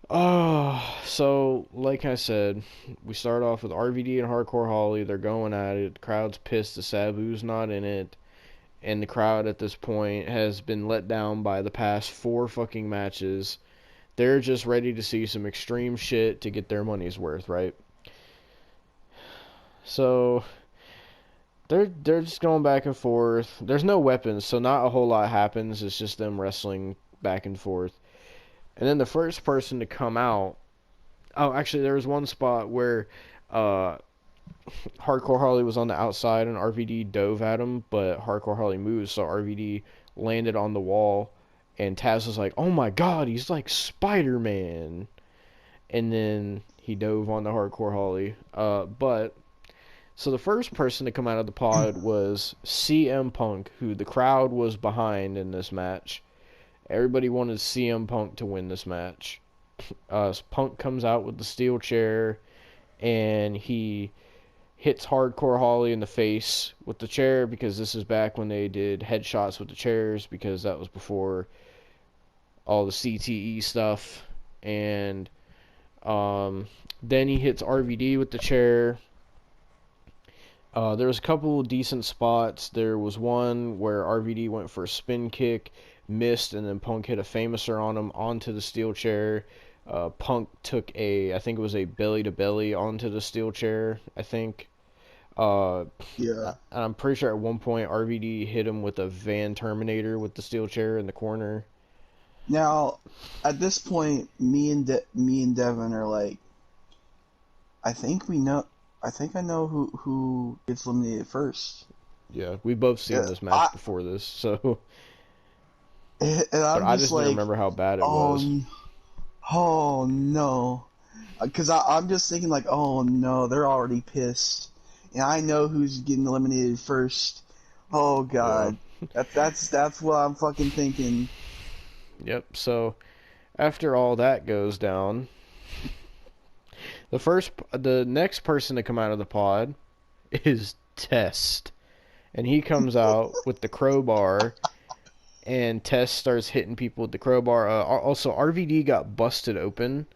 Speaker 1: Oh, so like I said, we start off with RVD and Hardcore Holly. They're going at it. The crowd's pissed. The Sabu's not in it, and the crowd at this point has been let down by the past 4 fucking matches. They're just ready to see some extreme shit to get their money's worth, right? So they're just going back and forth. There's no weapons, so not a whole lot happens. It's just them wrestling back and forth. And then the first person to come out. Oh, actually, there was one spot where Hardcore Harley was on the outside and RVD dove at him, but Hardcore Harley moved, so RVD landed on the wall. And Taz was like, "Oh my God, he's like Spider-Man!" And then he dove on the Hardcore Harley. But so the first person to come out of the pod was CM Punk, who the crowd was behind in this match. Everybody wanted CM Punk to win this match. Punk comes out with the steel chair, and he hits Hardcore Holly in the face with the chair, because this is back when they did headshots with the chairs, because that was before all the CTE stuff. And then he hits RVD with the chair. There was a couple decent spots. There was one where RVD went for a spin kick, missed, and then Punk hit a famouser on him onto the steel chair. Punk took I think it was a belly to belly onto the steel chair, I think.
Speaker 2: Yeah.
Speaker 1: I'm pretty sure at one point RVD hit him with a Van Terminator with the steel chair in the corner.
Speaker 2: Now, at this point, me and Devon are like, I think I know who gets eliminated first.
Speaker 1: Yeah, we both seen this match before this, so.
Speaker 2: And
Speaker 1: But I just
Speaker 2: like,
Speaker 1: didn't remember how bad it was.
Speaker 2: Oh no, because I'm just thinking like, oh no, they're already pissed, and I know who's getting eliminated first. Oh god, yeah. That's what I'm fucking thinking.
Speaker 1: Yep. So after all that goes down, the next person to come out of the pod is Test, and he comes out with the crowbar, and Test starts hitting people with the crowbar. Also, RVD got busted open.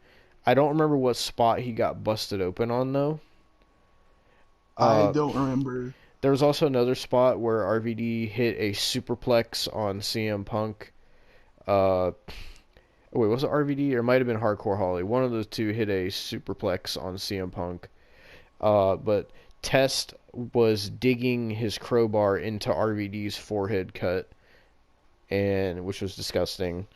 Speaker 1: I don't remember what spot he got busted open on, though.
Speaker 2: I don't remember.
Speaker 1: There was also another spot where RVD hit a superplex on CM Punk. Wait, was it RVD or it might have been Hardcore Holly? One of those two hit a superplex on CM Punk. But Test was digging his crowbar into RVD's forehead cut, and which was disgusting.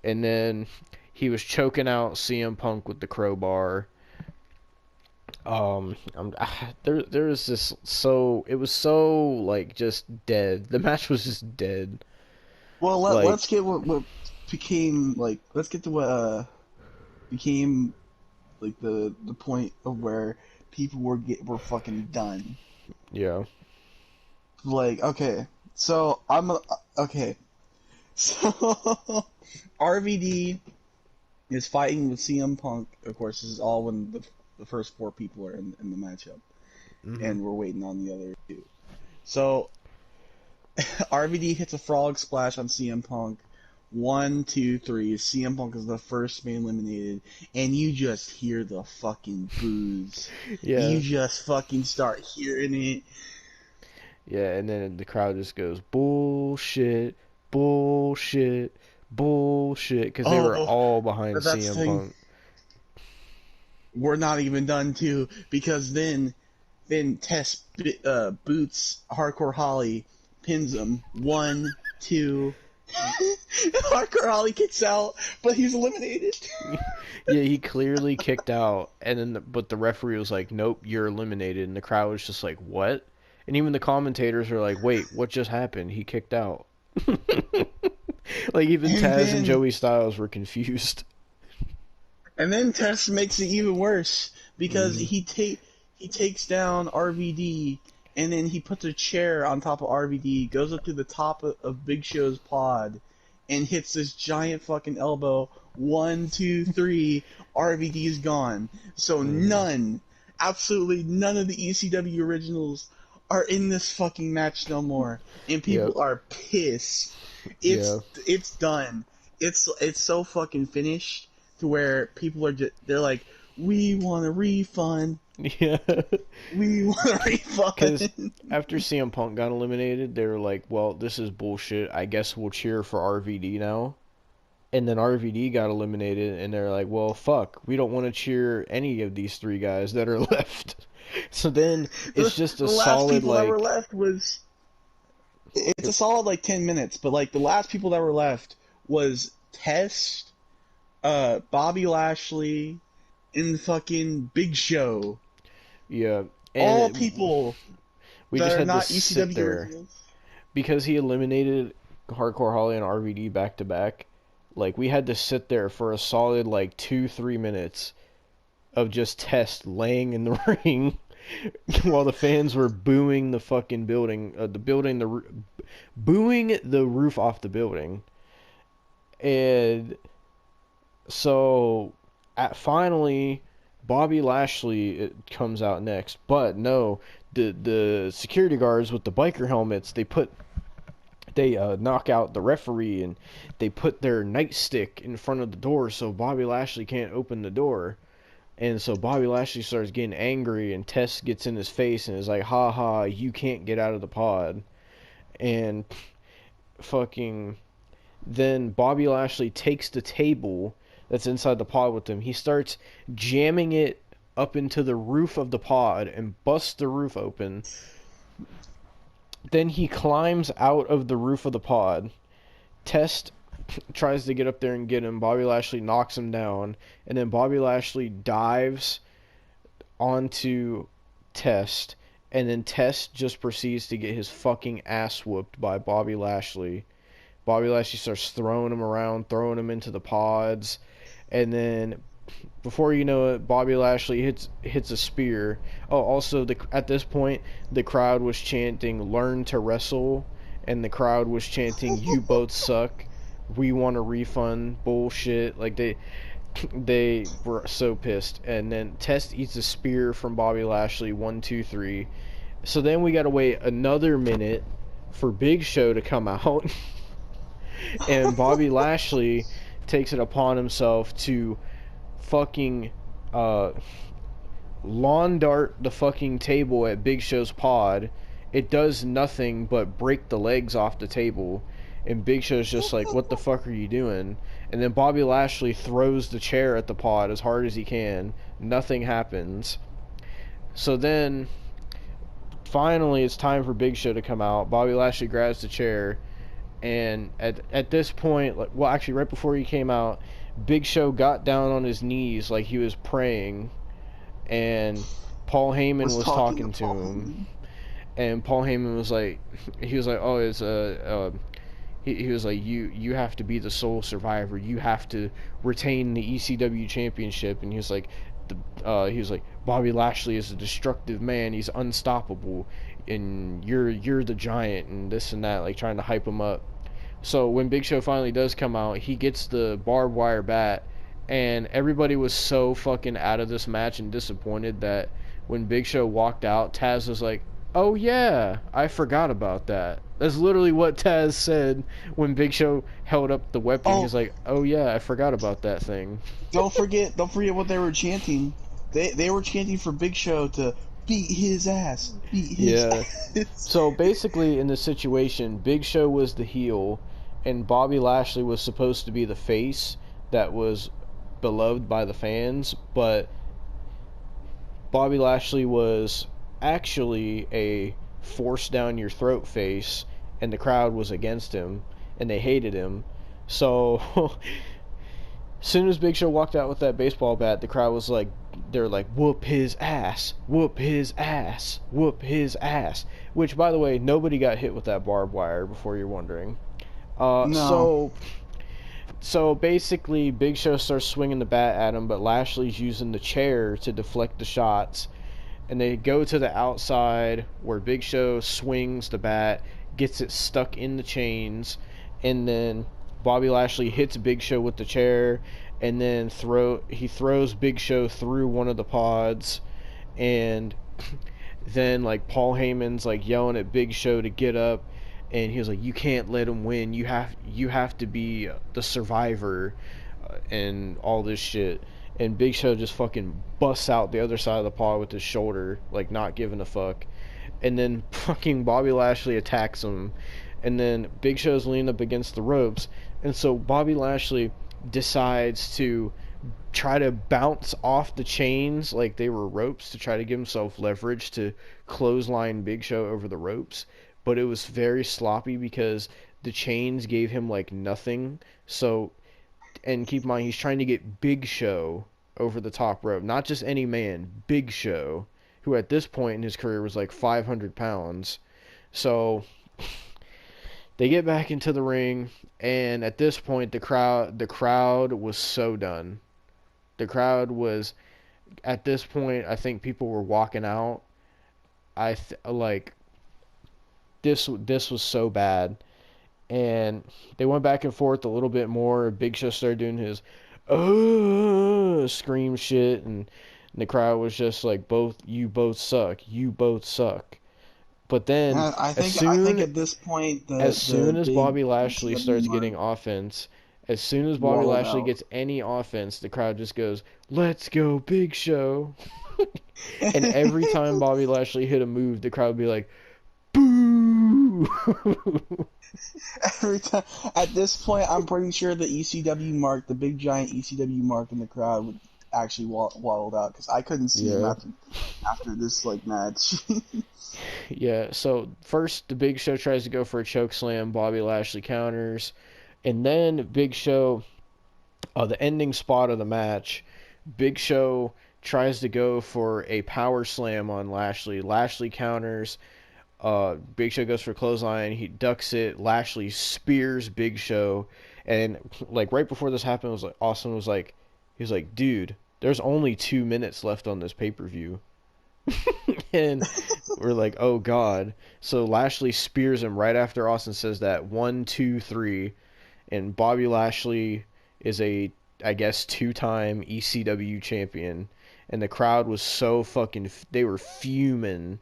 Speaker 1: And then he was choking out CM Punk with the crowbar. There was this, so it was so like just dead. The match was just dead.
Speaker 2: Well, let's get what became like. Let's get to what became like the point of where people were fucking done.
Speaker 1: Yeah.
Speaker 2: Like, okay, so okay. So RVD is fighting with CM Punk. Of course, this is all when the first four people are in the matchup, and we're waiting on the other two. So RVD hits a frog splash on CM Punk. 1, 2, 3. CM Punk is the first man eliminated, and you just hear the fucking boos.
Speaker 1: Yeah.
Speaker 2: You just fucking start hearing it.
Speaker 1: Yeah, and then the crowd just goes bullshit, bullshit, bullshit, because they were all behind CM Punk.
Speaker 2: We're not even done too, because then Test boots Hardcore Holly, pins him. 1, 2. Hardcore Holly kicks out, but he's eliminated.
Speaker 1: Yeah, he clearly kicked out, and then but the referee was like, "Nope, you're eliminated," and the crowd was just like, "What?" And even the commentators are like, "Wait, what just happened? He kicked out." Like even Taz and Joey Styles were confused.
Speaker 2: And then Test makes it even worse, because he takes down RVD, and then he puts a chair on top of RVD, goes up to the top of Big Show's pod, and hits this giant fucking elbow. 1, 2, 3. RVD's gone. So absolutely none of the ECW originals are in this fucking match no more, and people are pissed. It's done. It's so fucking finished to where people are they're like, we want a refund.
Speaker 1: Yeah.
Speaker 2: We want a refund.
Speaker 1: Because after CM Punk got eliminated, they were like, well, this is bullshit. I guess we'll cheer for RVD now. and then RVD got eliminated, and they're like, well, fuck, we don't want to cheer any of these three guys that are left. So then it's just a
Speaker 2: The last
Speaker 1: solid
Speaker 2: people that were
Speaker 1: like,
Speaker 2: left was it's a solid like 10 minutes, but like the last people that were left was Test, Bobby Lashley, and fucking Big Show.
Speaker 1: yeah,
Speaker 2: All
Speaker 1: and
Speaker 2: people
Speaker 1: we
Speaker 2: that
Speaker 1: just
Speaker 2: are
Speaker 1: had to
Speaker 2: not
Speaker 1: sit
Speaker 2: ECW
Speaker 1: there
Speaker 2: originals.
Speaker 1: because he eliminated Hardcore Holly and RVD back to back. Like we had to sit there for a solid like 2-3 minutes of just Test laying in the ring while the fans were booing the fucking building, booing the roof off the building. And so, finally, Bobby Lashley comes out next, but no, the security guards with the biker helmets, they knock out the referee, and they put their nightstick in front of the door so Bobby Lashley can't open the door. And so Bobby Lashley starts getting angry, and Tess gets in his face and is like, "Ha ha, you can't get out of the pod." And fucking then Bobby Lashley takes the table that's inside the pod with him. He starts jamming it up into the roof of the pod and busts the roof open. Then he climbs out of the roof of the pod. Test tries to get up there and get him. Bobby Lashley knocks him down, and then Bobby Lashley dives onto Test, and then Test just proceeds to get his fucking ass whooped by Bobby Lashley. Bobby Lashley starts throwing him around, throwing him into the pods, and then before you know it, Bobby Lashley hits a spear. Oh, also at this point, the crowd was chanting "Learn to wrestle," and the crowd was chanting "You both suck. We want a refund." Bullshit. Like they were so pissed. And then Test eats a spear from Bobby Lashley. 1, 2, 3. So then we gotta wait another minute for Big Show to come out. And Bobby Lashley takes it upon himself to fucking lawn dart the fucking table at Big Show's pod. It does nothing but break the legs off the table, and Big Show's just like, "What the fuck are you doing?" And then Bobby Lashley throws the chair at the pod as hard as he can. Nothing happens. So then finally it's time for Big Show to come out. Bobby Lashley grabs the chair, and at this point, like, well, actually right before he came out, Big Show got down on his knees like he was praying, and Paul Heyman was talking to him, and Paul Heyman was like, "Oh, it's he was like, you have to be the sole survivor. You have to retain the ECW championship." And he was like, "Bobby Lashley is a destructive man. He's unstoppable, and you're the giant," and this and that, like trying to hype him up. So when Big Show finally does come out, he gets the barbed wire bat, and everybody was so fucking out of this match and disappointed that when Big Show walked out, Taz was like, "Oh yeah, I forgot about that." That's literally what Taz said when Big Show held up the weapon.
Speaker 2: Oh,
Speaker 1: He's like, "Oh yeah, I forgot about that thing."
Speaker 2: don't forget what they were chanting. They were chanting for Big Show to beat his ass, beat his
Speaker 1: Yeah.
Speaker 2: ass.
Speaker 1: So basically, in this situation, Big Show was the heel, and Bobby Lashley was supposed to be the face that was beloved by the fans, but Bobby Lashley was actually a force down your throat face, and the crowd was against him, and they hated him. So, as soon as Big Show walked out with that baseball bat, the crowd was like, they're like, "Whoop his ass, whoop his ass, whoop his ass." Which, by the way, nobody got hit with that barbed wire, before you're wondering.
Speaker 2: No.
Speaker 1: So basically, Big Show starts swinging the bat at him, but Lashley's using the chair to deflect the shots. And they go to the outside where Big Show swings the bat, gets it stuck in the chains, and then Bobby Lashley hits Big Show with the chair, and then he throws Big Show through one of the pods, and then like Paul Heyman's like yelling at Big Show to get up, and he was like, "You can't let him win. You have to be the survivor," and all this shit. And Big Show just fucking busts out the other side of the pod with his shoulder, like not giving a fuck. and then fucking Bobby Lashley attacks him, and then Big Show's leaning up against the ropes, and so Bobby Lashley decides to try to bounce off the chains like they were ropes to try to give himself leverage to clothesline Big Show over the ropes, but it was very sloppy because the chains gave him like nothing. So, and keep in mind he's trying to get Big Show over the top rope, not just any man, Big Show, who at this point in his career was like 500 pounds. So they get back into the ring, and at this point the crowd was so done. The crowd was, at this point, I think people were walking out. Like this was so bad, and they went back and forth a little bit more. Big Show started doing his scream shit, and the crowd was just like, you both suck, you both suck. But then
Speaker 2: I think at this point
Speaker 1: as
Speaker 2: the
Speaker 1: soon as
Speaker 2: big
Speaker 1: Bobby Lashley
Speaker 2: ECW
Speaker 1: starts
Speaker 2: mark
Speaker 1: getting offense, as soon as Bobby
Speaker 2: wallowed
Speaker 1: Lashley
Speaker 2: out.
Speaker 1: gets any offense, the crowd just goes, "Let's go, Big Show!" And every time Bobby Lashley hit a move, the crowd would be like, "Boo!"
Speaker 2: Every time at this point, I'm pretty sure the ECW mark, the big giant ECW mark in the crowd, would actually wallowed out because I couldn't see him
Speaker 1: Yeah.
Speaker 2: after this like match.
Speaker 1: Yeah, so first the Big Show tries to go for a choke slam, Bobby Lashley counters, and then Big Show, the ending spot of the match, Big Show tries to go for a power slam on Lashley. Lashley counters. Big Show goes for a clothesline. He ducks it. Lashley spears Big Show, and like right before this happened, was like Austin was like, he was like, dude, there's only 2 minutes left on this pay per view, and we're like, oh god. So Lashley spears him right after Austin says that 1, 2, 3, and Bobby Lashley is a, I guess, two-time ECW champion, and the crowd was so fucking, they were fuming.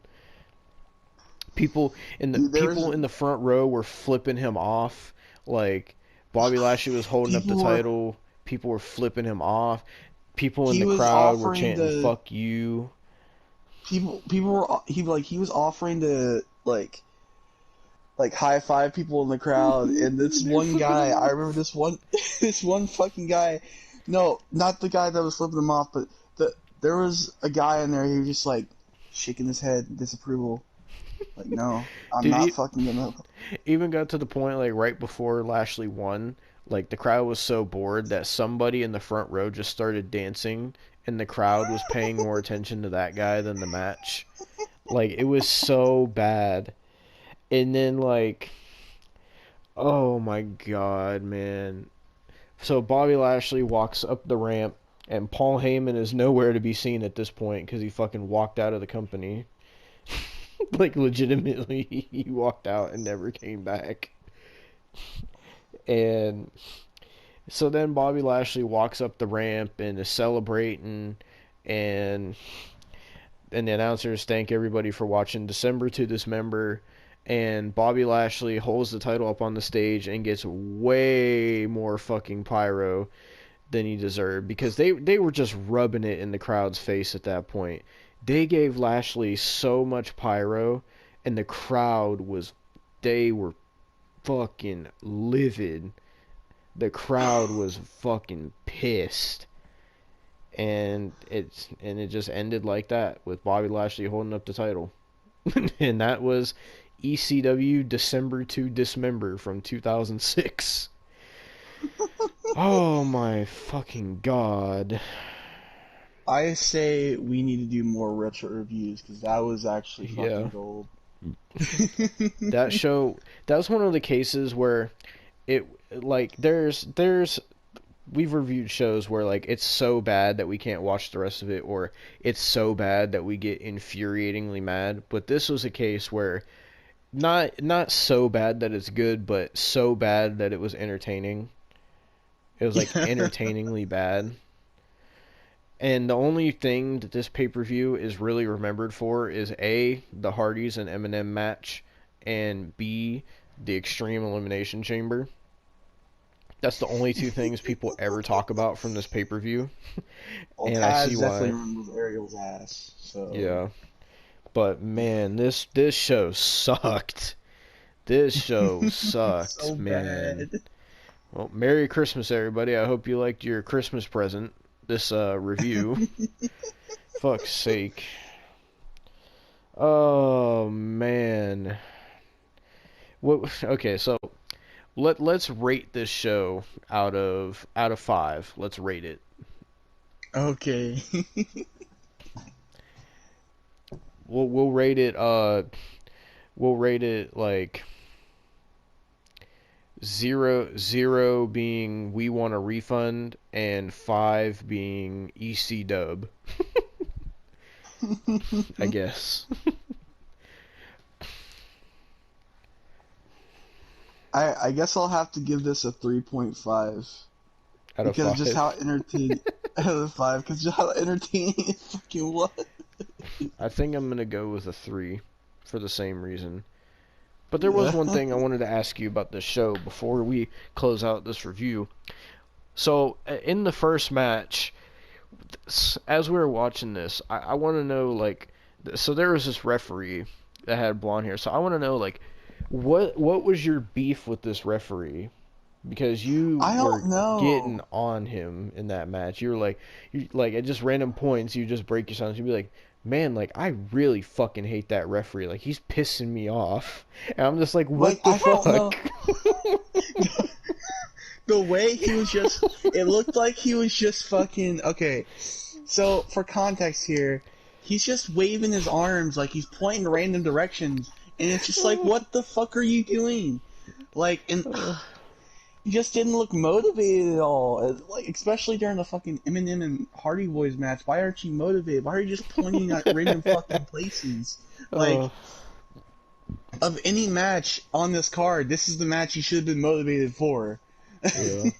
Speaker 2: Dude, there was
Speaker 1: People in the front row were flipping him off. Like Bobby Lashley was holding up the
Speaker 2: people were
Speaker 1: title, people were flipping him off. People in
Speaker 2: he
Speaker 1: the
Speaker 2: was
Speaker 1: crowd were
Speaker 2: offering
Speaker 1: chanting
Speaker 2: to
Speaker 1: "fuck you."
Speaker 2: people were he was offering to like high five people in the crowd, and this
Speaker 1: They're
Speaker 2: one
Speaker 1: flipping
Speaker 2: guy,
Speaker 1: him
Speaker 2: I
Speaker 1: off.
Speaker 2: remember this one this one fucking guy, no, not the guy that was flipping them off, but there was a guy in there, he was just like shaking his head in disapproval, like, no, I'm
Speaker 1: Dude,
Speaker 2: not fucking gonna.
Speaker 1: even got to the point like right before Lashley won, like the crowd was so bored that somebody in the front row just started dancing, and the crowd was paying more attention to that guy than the match. Like it was so bad. And then like, oh my god, man. So Bobby Lashley walks up the ramp, and Paul Heyman is nowhere to be seen at this point because he fucking walked out of the company. Like legitimately, he walked out and never came back. And so then Bobby Lashley walks up the ramp and is celebrating, and the announcers thank everybody for watching December to Dismember. And Bobby Lashley holds the title up on the stage and gets way more fucking pyro than he deserved because they were just rubbing it in the crowd's face at that point. They gave Lashley so much pyro, and the crowd was, they were fucking livid. The crowd was fucking pissed, and it just ended like that with Bobby Lashley holding up the title. And that was ECW December to Dismember from 2006. Oh my fucking god.
Speaker 2: I say we need to do more retro reviews because that was actually
Speaker 1: Yeah.
Speaker 2: fucking gold.
Speaker 1: That show, that was one of the cases where it, like, there's we've reviewed shows where like it's so bad that we can't watch the rest of it, or it's so bad that we get infuriatingly mad, but this was a case where not so bad that it's good, but so bad that it was entertaining. It was like entertainingly bad. And the only thing that this pay-per-view is really remembered for is A, the Hardys and Eminem match, and B, the Extreme Elimination Chamber. That's the only two things people ever talk about from this pay-per-view,
Speaker 2: Well,
Speaker 1: and I see
Speaker 2: Taz definitely
Speaker 1: why.
Speaker 2: remembers Ariel's ass, so
Speaker 1: Yeah. But man, this show sucked. This show
Speaker 2: So
Speaker 1: sucked, man.
Speaker 2: bad.
Speaker 1: Well, Merry Christmas, everybody. I hope you liked your Christmas present. This review. Fuck's sake. Oh man. What? Okay, so let's rate this show out of 5. Let's rate it.
Speaker 2: Okay.
Speaker 1: We'll rate it. We'll rate it like 0 being we want a refund and 5 being EC dub. I guess.
Speaker 2: I guess I'll have to give this a 3.5
Speaker 1: Out of
Speaker 2: because
Speaker 1: 5.
Speaker 2: just how entertaining out of 5 because just how entertaining it fucking was.
Speaker 1: I think I'm gonna go with a 3 for the same reason. But there was one thing I wanted to ask you about this show before we close out this review. So in the first match, as we were watching this, I want to know, like, so there was this referee that had blonde hair. So I want to know, like, what was your beef with this referee? Because you
Speaker 2: I
Speaker 1: were
Speaker 2: don't know.
Speaker 1: getting on him in that match. You were like at just random points, you just break your silence. You'd be like, man, like, I really fucking hate that referee. Like, he's pissing me off. And I'm just like, what
Speaker 2: Like,
Speaker 1: the
Speaker 2: I don't know.
Speaker 1: fuck?
Speaker 2: The way he was just, it looked like he was just fucking, okay, so for context here, he's just waving his arms like he's pointing random directions, and it's just like, what the fuck are you doing? Like, and he just didn't look motivated at all, like, especially during the fucking Eminem and Hardy Boys match. Why aren't you motivated? Why are you just pointing at random fucking places? Like, of any match on this card, this is the match you should have been motivated for.
Speaker 1: Yeah.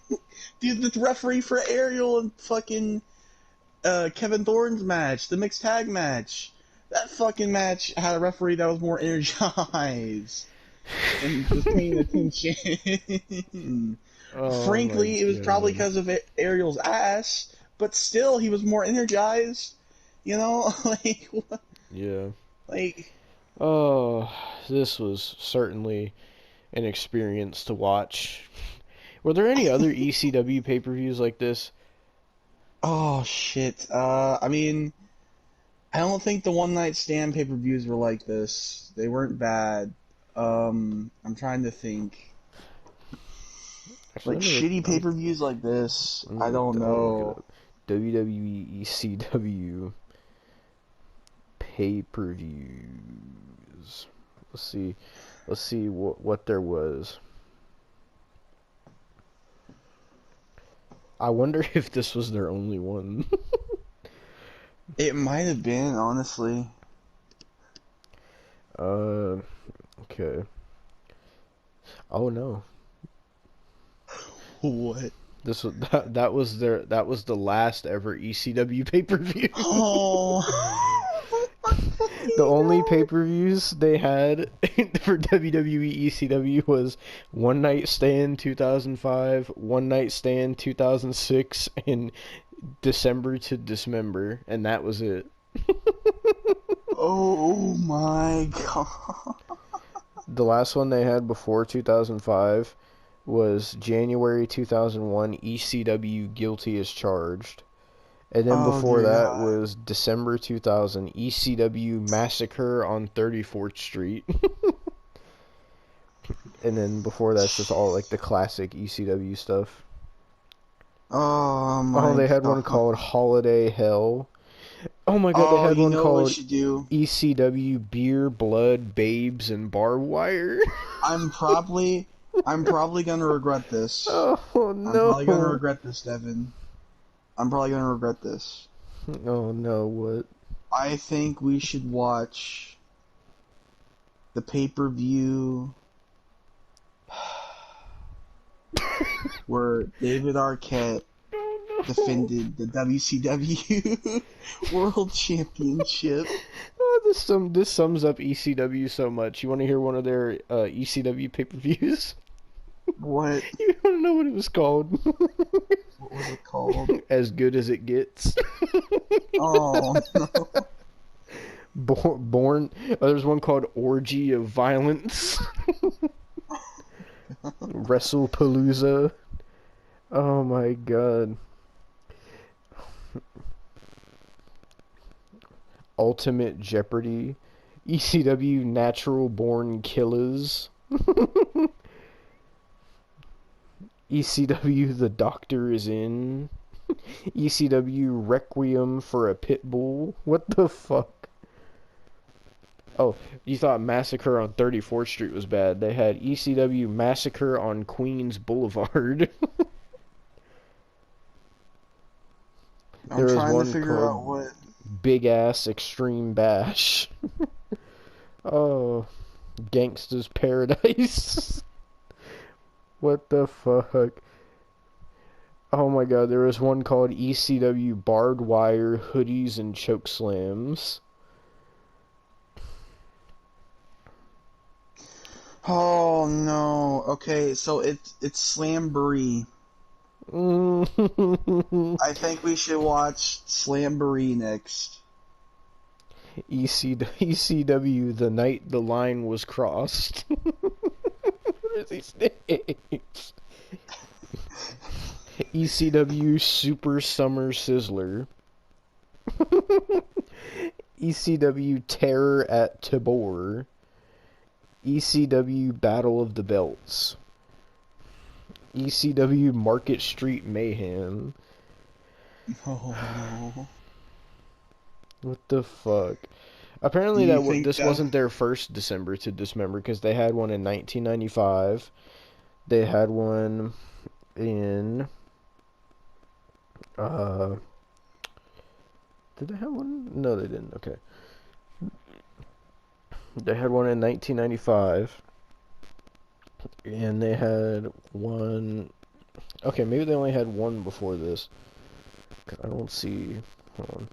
Speaker 2: Dude, the referee for Ariel and fucking Kevin Thorne's match, the mixed tag match, that fucking match had a referee that was more energized and was paying attention. Frankly, it was probably because of Ariel's ass, but still, he was more energized. You know, like, what?
Speaker 1: Yeah.
Speaker 2: Like,
Speaker 1: oh, this was certainly an experience to watch. Were there any other ECW pay-per-views like this?
Speaker 2: oh shit. I mean, I don't think the one night stand pay-per-views were like this. They weren't bad. I'm trying to think.
Speaker 1: Actually,
Speaker 2: Like shitty pay-per-views like this, I don't know.
Speaker 1: WWE ECW pay-per-views. Let's see what there was. I wonder if this was their only one.
Speaker 2: It might have been, honestly.
Speaker 1: Okay. Oh no.
Speaker 2: What?
Speaker 1: This was that was the last ever ECW pay-per-view.
Speaker 2: Oh.
Speaker 1: The only pay-per-views they had for WWE ECW was One Night Stand 2005, One Night Stand 2006, and December to Dismember, and that was it.
Speaker 2: Oh my god.
Speaker 1: The last one they had before 2005 was January 2001 ECW Guilty as Charged. And then before that was December 2000 ECW Massacre on 34th Street. And then before that's just all like the classic ECW stuff.
Speaker 2: Oh my god.
Speaker 1: Oh, they had one called Holiday Hell. Oh my god, they had one called ECW Beer, Blood, Babes, and Barbed Wire.
Speaker 2: I'm probably gonna regret this.
Speaker 1: Oh no.
Speaker 2: I'm probably gonna regret this, Devon. I'm probably gonna regret this.
Speaker 1: Oh no, what?
Speaker 2: I think we should watch the pay-per-view where David Arquette defended the WCW World Championship.
Speaker 1: Oh, this sums up ECW so much. You want to hear one of their ECW pay-per-views?
Speaker 2: What?
Speaker 1: You want to know what it was called?
Speaker 2: What was it called?
Speaker 1: As Good as It Gets.
Speaker 2: Oh no.
Speaker 1: Born. There's one called Orgy of Violence. WrestlePalooza. Oh my god. Ultimate Jeopardy. ECW Natural Born Killers. ECW The Doctor is in. ECW Requiem for a Pitbull. What the fuck? Oh, you thought Massacre on 34th Street was bad. They had ECW Massacre on Queens Boulevard. There
Speaker 2: I'm
Speaker 1: was
Speaker 2: trying to
Speaker 1: one
Speaker 2: figure out
Speaker 1: called
Speaker 2: what.
Speaker 1: Big Ass Extreme Bash. Oh, Gangsta's Paradise. What the fuck? Oh my god, there was one called ECW Barbed Wire Hoodies and Chokeslams.
Speaker 2: Oh no. Okay, so it's Slamboree. I think we should watch Slamboree next.
Speaker 1: ECW The Night the Line Was Crossed. What are these names? ECW Super Summer Sizzler. ECW Terror at Tabor. ECW Battle of the Belts. ECW Market Street Mayhem.
Speaker 2: Oh no.
Speaker 1: What the fuck? Apparently
Speaker 2: Do you think
Speaker 1: this
Speaker 2: that?
Speaker 1: wasn't their first December to Dismember, because they had one in 1995. They had one in did they have one? No, they didn't. Okay. They had one in 1995, and they had one. Okay, maybe they only had one before this. I don't see. Hold on.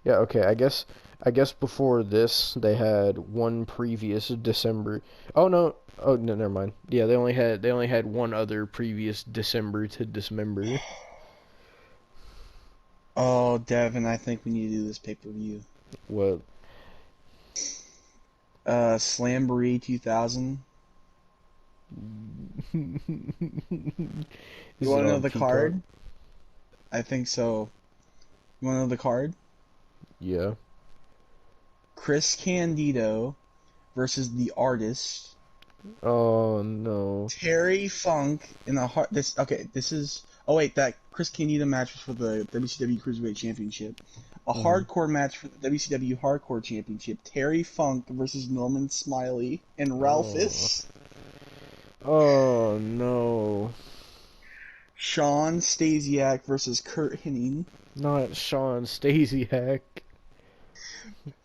Speaker 1: Yeah, okay. I guess before this they had one previous December. Oh no. Oh no, never mind. Yeah, they only had one other previous December to Dismember.
Speaker 2: Oh, Devin, I think we need to do this pay-per-view.
Speaker 1: What?
Speaker 2: Slamboree 2000. You
Speaker 1: Is
Speaker 2: want
Speaker 1: it
Speaker 2: to know
Speaker 1: on
Speaker 2: the
Speaker 1: Peacock?
Speaker 2: card? I think so. You want to know the card?
Speaker 1: Yeah.
Speaker 2: Chris Candido versus the Artist.
Speaker 1: Oh no.
Speaker 2: Terry Funk in a hard. This is. Oh wait, that Chris Candido match was for the WCW Cruiserweight Championship. A
Speaker 1: Mhm.
Speaker 2: hardcore match for the WCW Hardcore Championship. Terry Funk versus Norman Smiley and
Speaker 1: Oh.
Speaker 2: Ralphus.
Speaker 1: Oh no.
Speaker 2: Sean Stasiak versus Kurt Hennig
Speaker 1: Not Sean Stasiak.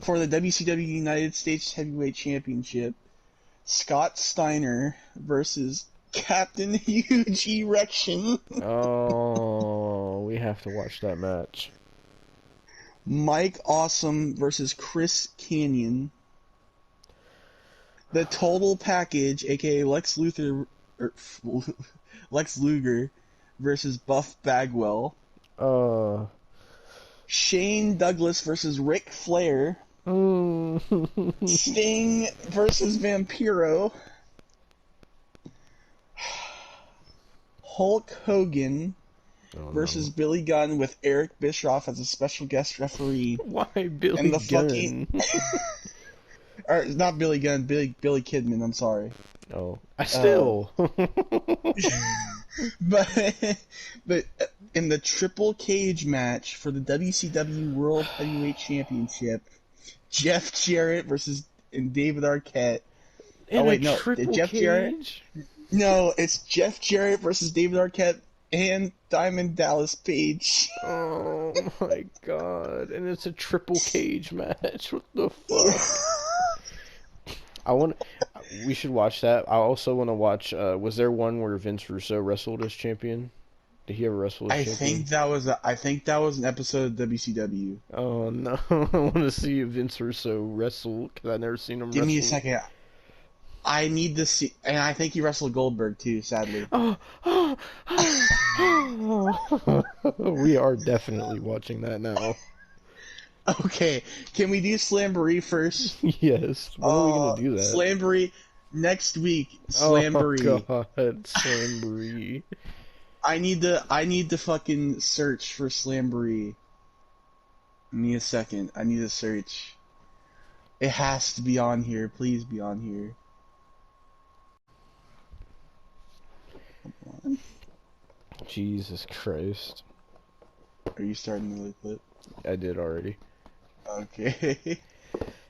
Speaker 2: for the WCW United States Heavyweight Championship. Scott Steiner versus Captain Huge Erection.
Speaker 1: Oh, we have to watch that match.
Speaker 2: Mike Awesome versus Chris Canyon. The Total Package, aka Lex Luthor, Lex Luger versus Buff Bagwell.
Speaker 1: Uh.
Speaker 2: Shane Douglas versus Ric Flair.
Speaker 1: Mm.
Speaker 2: Sting versus Vampiro. Hulk Hogan
Speaker 1: Oh
Speaker 2: versus
Speaker 1: no.
Speaker 2: Billy Gunn with Eric Bischoff as a special guest referee.
Speaker 1: Why
Speaker 2: And
Speaker 1: Billy
Speaker 2: the fucking
Speaker 1: Gunn?
Speaker 2: or not Billy Gunn, Billy Kidman, I'm sorry.
Speaker 1: Oh, I still.
Speaker 2: But in the triple cage match for the WCW World Heavyweight Championship, Jeff Jarrett versus David Arquette.
Speaker 1: In
Speaker 2: Oh
Speaker 1: a
Speaker 2: wait, no,
Speaker 1: triple
Speaker 2: Jeff Jarrett.
Speaker 1: cage?
Speaker 2: No, it's Jeff Jarrett versus David Arquette and Diamond Dallas Page.
Speaker 1: Oh my god! And it's a triple cage match. What the fuck? I want. We should watch that. I also want to watch. Was there one where Vince Russo wrestled as champion? Did he ever wrestle as
Speaker 2: I
Speaker 1: champion?
Speaker 2: think that was an episode of WCW.
Speaker 1: Oh no! I want to see Vince Russo wrestle because I've never seen him
Speaker 2: Give
Speaker 1: wrestle.
Speaker 2: me a second. I need to see, and I think he wrestled Goldberg too. Sadly.
Speaker 1: We are definitely watching that now.
Speaker 2: Okay, can we do Slamboree first?
Speaker 1: Yes. When are we gonna do that?
Speaker 2: Slamboree next week.
Speaker 1: Oh
Speaker 2: Slamboree.
Speaker 1: God, Slamboree.
Speaker 2: I need to fucking search for Slamboree. Give me a second. I need to search. It has to be on here. Please be on here. Come on.
Speaker 1: Jesus Christ.
Speaker 2: Are you starting the clip?
Speaker 1: I did already.
Speaker 2: Okay.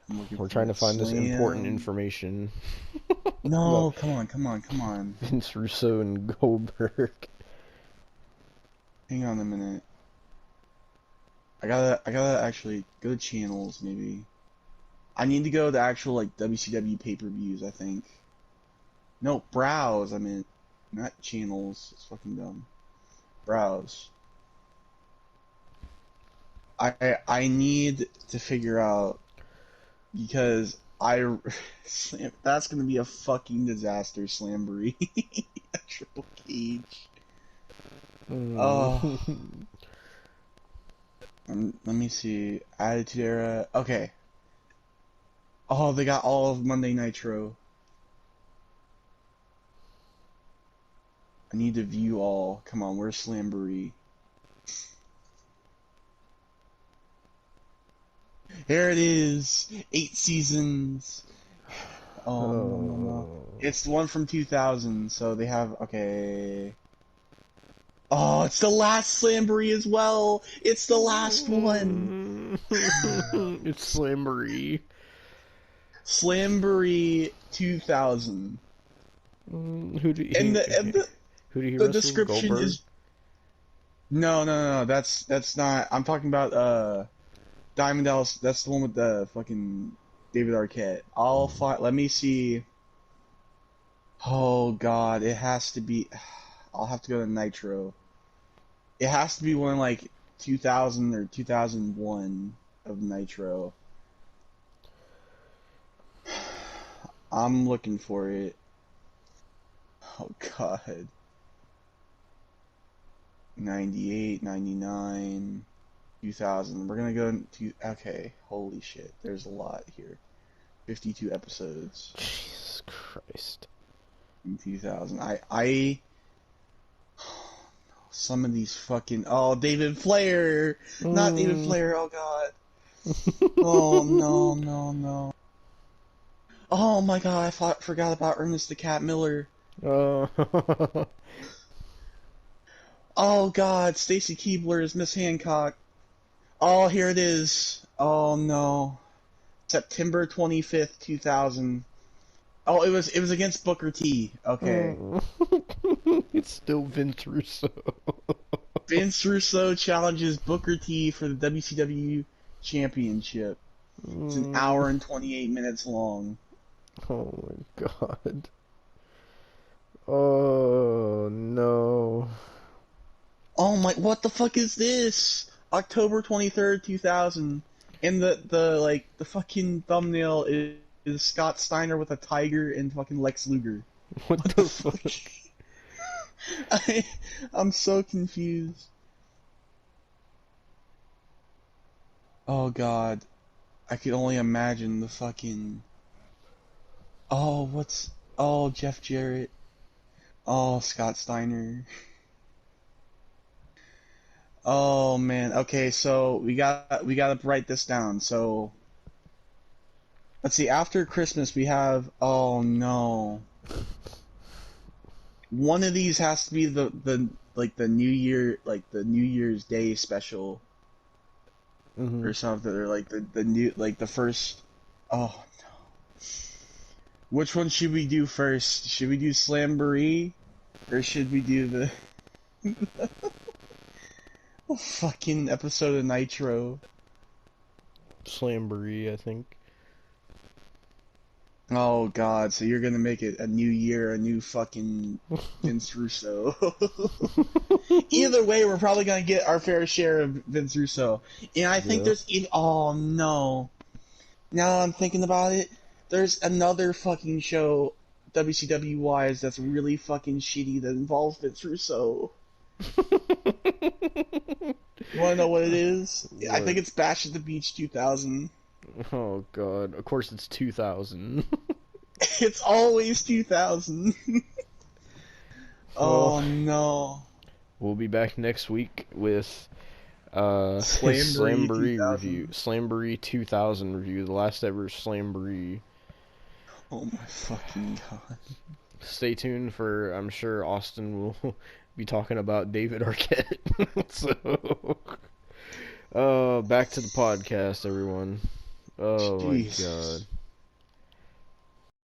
Speaker 2: I'm looking
Speaker 1: We're
Speaker 2: for
Speaker 1: trying to find this important
Speaker 2: Slam.
Speaker 1: information about
Speaker 2: No, come on, come on, come on.
Speaker 1: Vince Russo and Goldberg.
Speaker 2: Hang on a minute. I gotta actually go to channels, maybe. I need to go to actual, like, WCW pay-per-views, I think. No, browse, I meant. Not channels. It's fucking dumb. Browse. I need to figure out, because that's gonna be a fucking disaster, Slamboree. A triple cage. Oh,
Speaker 1: Mm.
Speaker 2: let me see. Attitude Era. Okay. Oh, they got all of Monday Nitro. I need to view all. Come on, where's Slamboree? Here it is. 8 seasons. Oh, no, no, no.
Speaker 1: Oh.
Speaker 2: It's the one from 2000, so they have... Okay. Oh, it's the last Slamboree as well! It's the last one!
Speaker 1: It's Slamboree.
Speaker 2: Slamboree 2000.
Speaker 1: Who do
Speaker 2: And
Speaker 1: he?
Speaker 2: the, and the,
Speaker 1: Who did he
Speaker 2: the
Speaker 1: wrestle?
Speaker 2: description
Speaker 1: Goldberg.
Speaker 2: is... No, no, no, no, that's not... I'm talking about, Diamond Dallas... That's the one with the fucking David Arquette. I'll find... Let me see... Oh, God, it has to be... I'll have to go to Nitro. It has to be one like 2000 or 2001 of Nitro. I'm looking for it. Oh God. 98, 99, 2000. We're gonna go into... Okay, holy shit. There's a lot here. 52 episodes
Speaker 1: Jesus Christ.
Speaker 2: in 2000. Some of these fucking... Oh, David Flair! Not David Flair, oh God. Oh, no, no, no. Oh my God, I forgot about Ernest the Cat Miller.
Speaker 1: Oh.
Speaker 2: Oh God, Stacy Keibler is Miss Hancock. Oh, here it is. Oh no. September 25th, 2000. Oh, it was against Booker T. Okay.
Speaker 1: It's still Vince Russo.
Speaker 2: Vince Russo challenges Booker T for the WCW Championship. It's an hour and 28 minutes long.
Speaker 1: Oh my God. Oh no.
Speaker 2: Oh my, what the fuck is this? October 23rd, 2000. And the fucking thumbnail is Scott Steiner with a tiger and fucking Lex Luger.
Speaker 1: What
Speaker 2: What the
Speaker 1: the
Speaker 2: fuck?
Speaker 1: fuck?
Speaker 2: I'm so confused. Oh God. I could only imagine the fucking... Oh, what's... Oh, Jeff Jarrett. Oh, Scott Steiner. Oh man. Okay, so we gotta write this down. So let's see. After Christmas, we have... Oh no. One of these has to be the like the New Year, like the New Year's Day special
Speaker 1: Mm-hmm.
Speaker 2: or something, or like the new, like the first... Oh no. Which one should we do first? Should we do Slamboree, or should we do the fucking episode of Nitro?
Speaker 1: Slamboree, I think.
Speaker 2: Oh God, so you're gonna make it a new year, a new fucking Vince Russo. Either way, we're probably gonna get our fair share of Vince Russo. And I think
Speaker 1: Yeah.
Speaker 2: there's even... Oh no. Now I'm thinking about it, there's another fucking show, WCW wise, that's really fucking shitty that involves Vince Russo. You want to know what it is? I
Speaker 1: What?
Speaker 2: think it's Bash at the Beach 2000.
Speaker 1: Oh god. Of course it's 2000.
Speaker 2: It's always 2000.
Speaker 1: Well,
Speaker 2: Oh no.
Speaker 1: we'll be back next week with his
Speaker 2: Slamboree
Speaker 1: Slamboree review.
Speaker 2: 2000.
Speaker 1: Slamboree 2000 review. The last ever Slamboree.
Speaker 2: Oh my fucking god.
Speaker 1: Stay tuned for, I'm sure Austin will be talking about David Arquette. So, back to the podcast, everyone. Oh my god.
Speaker 2: Jesus.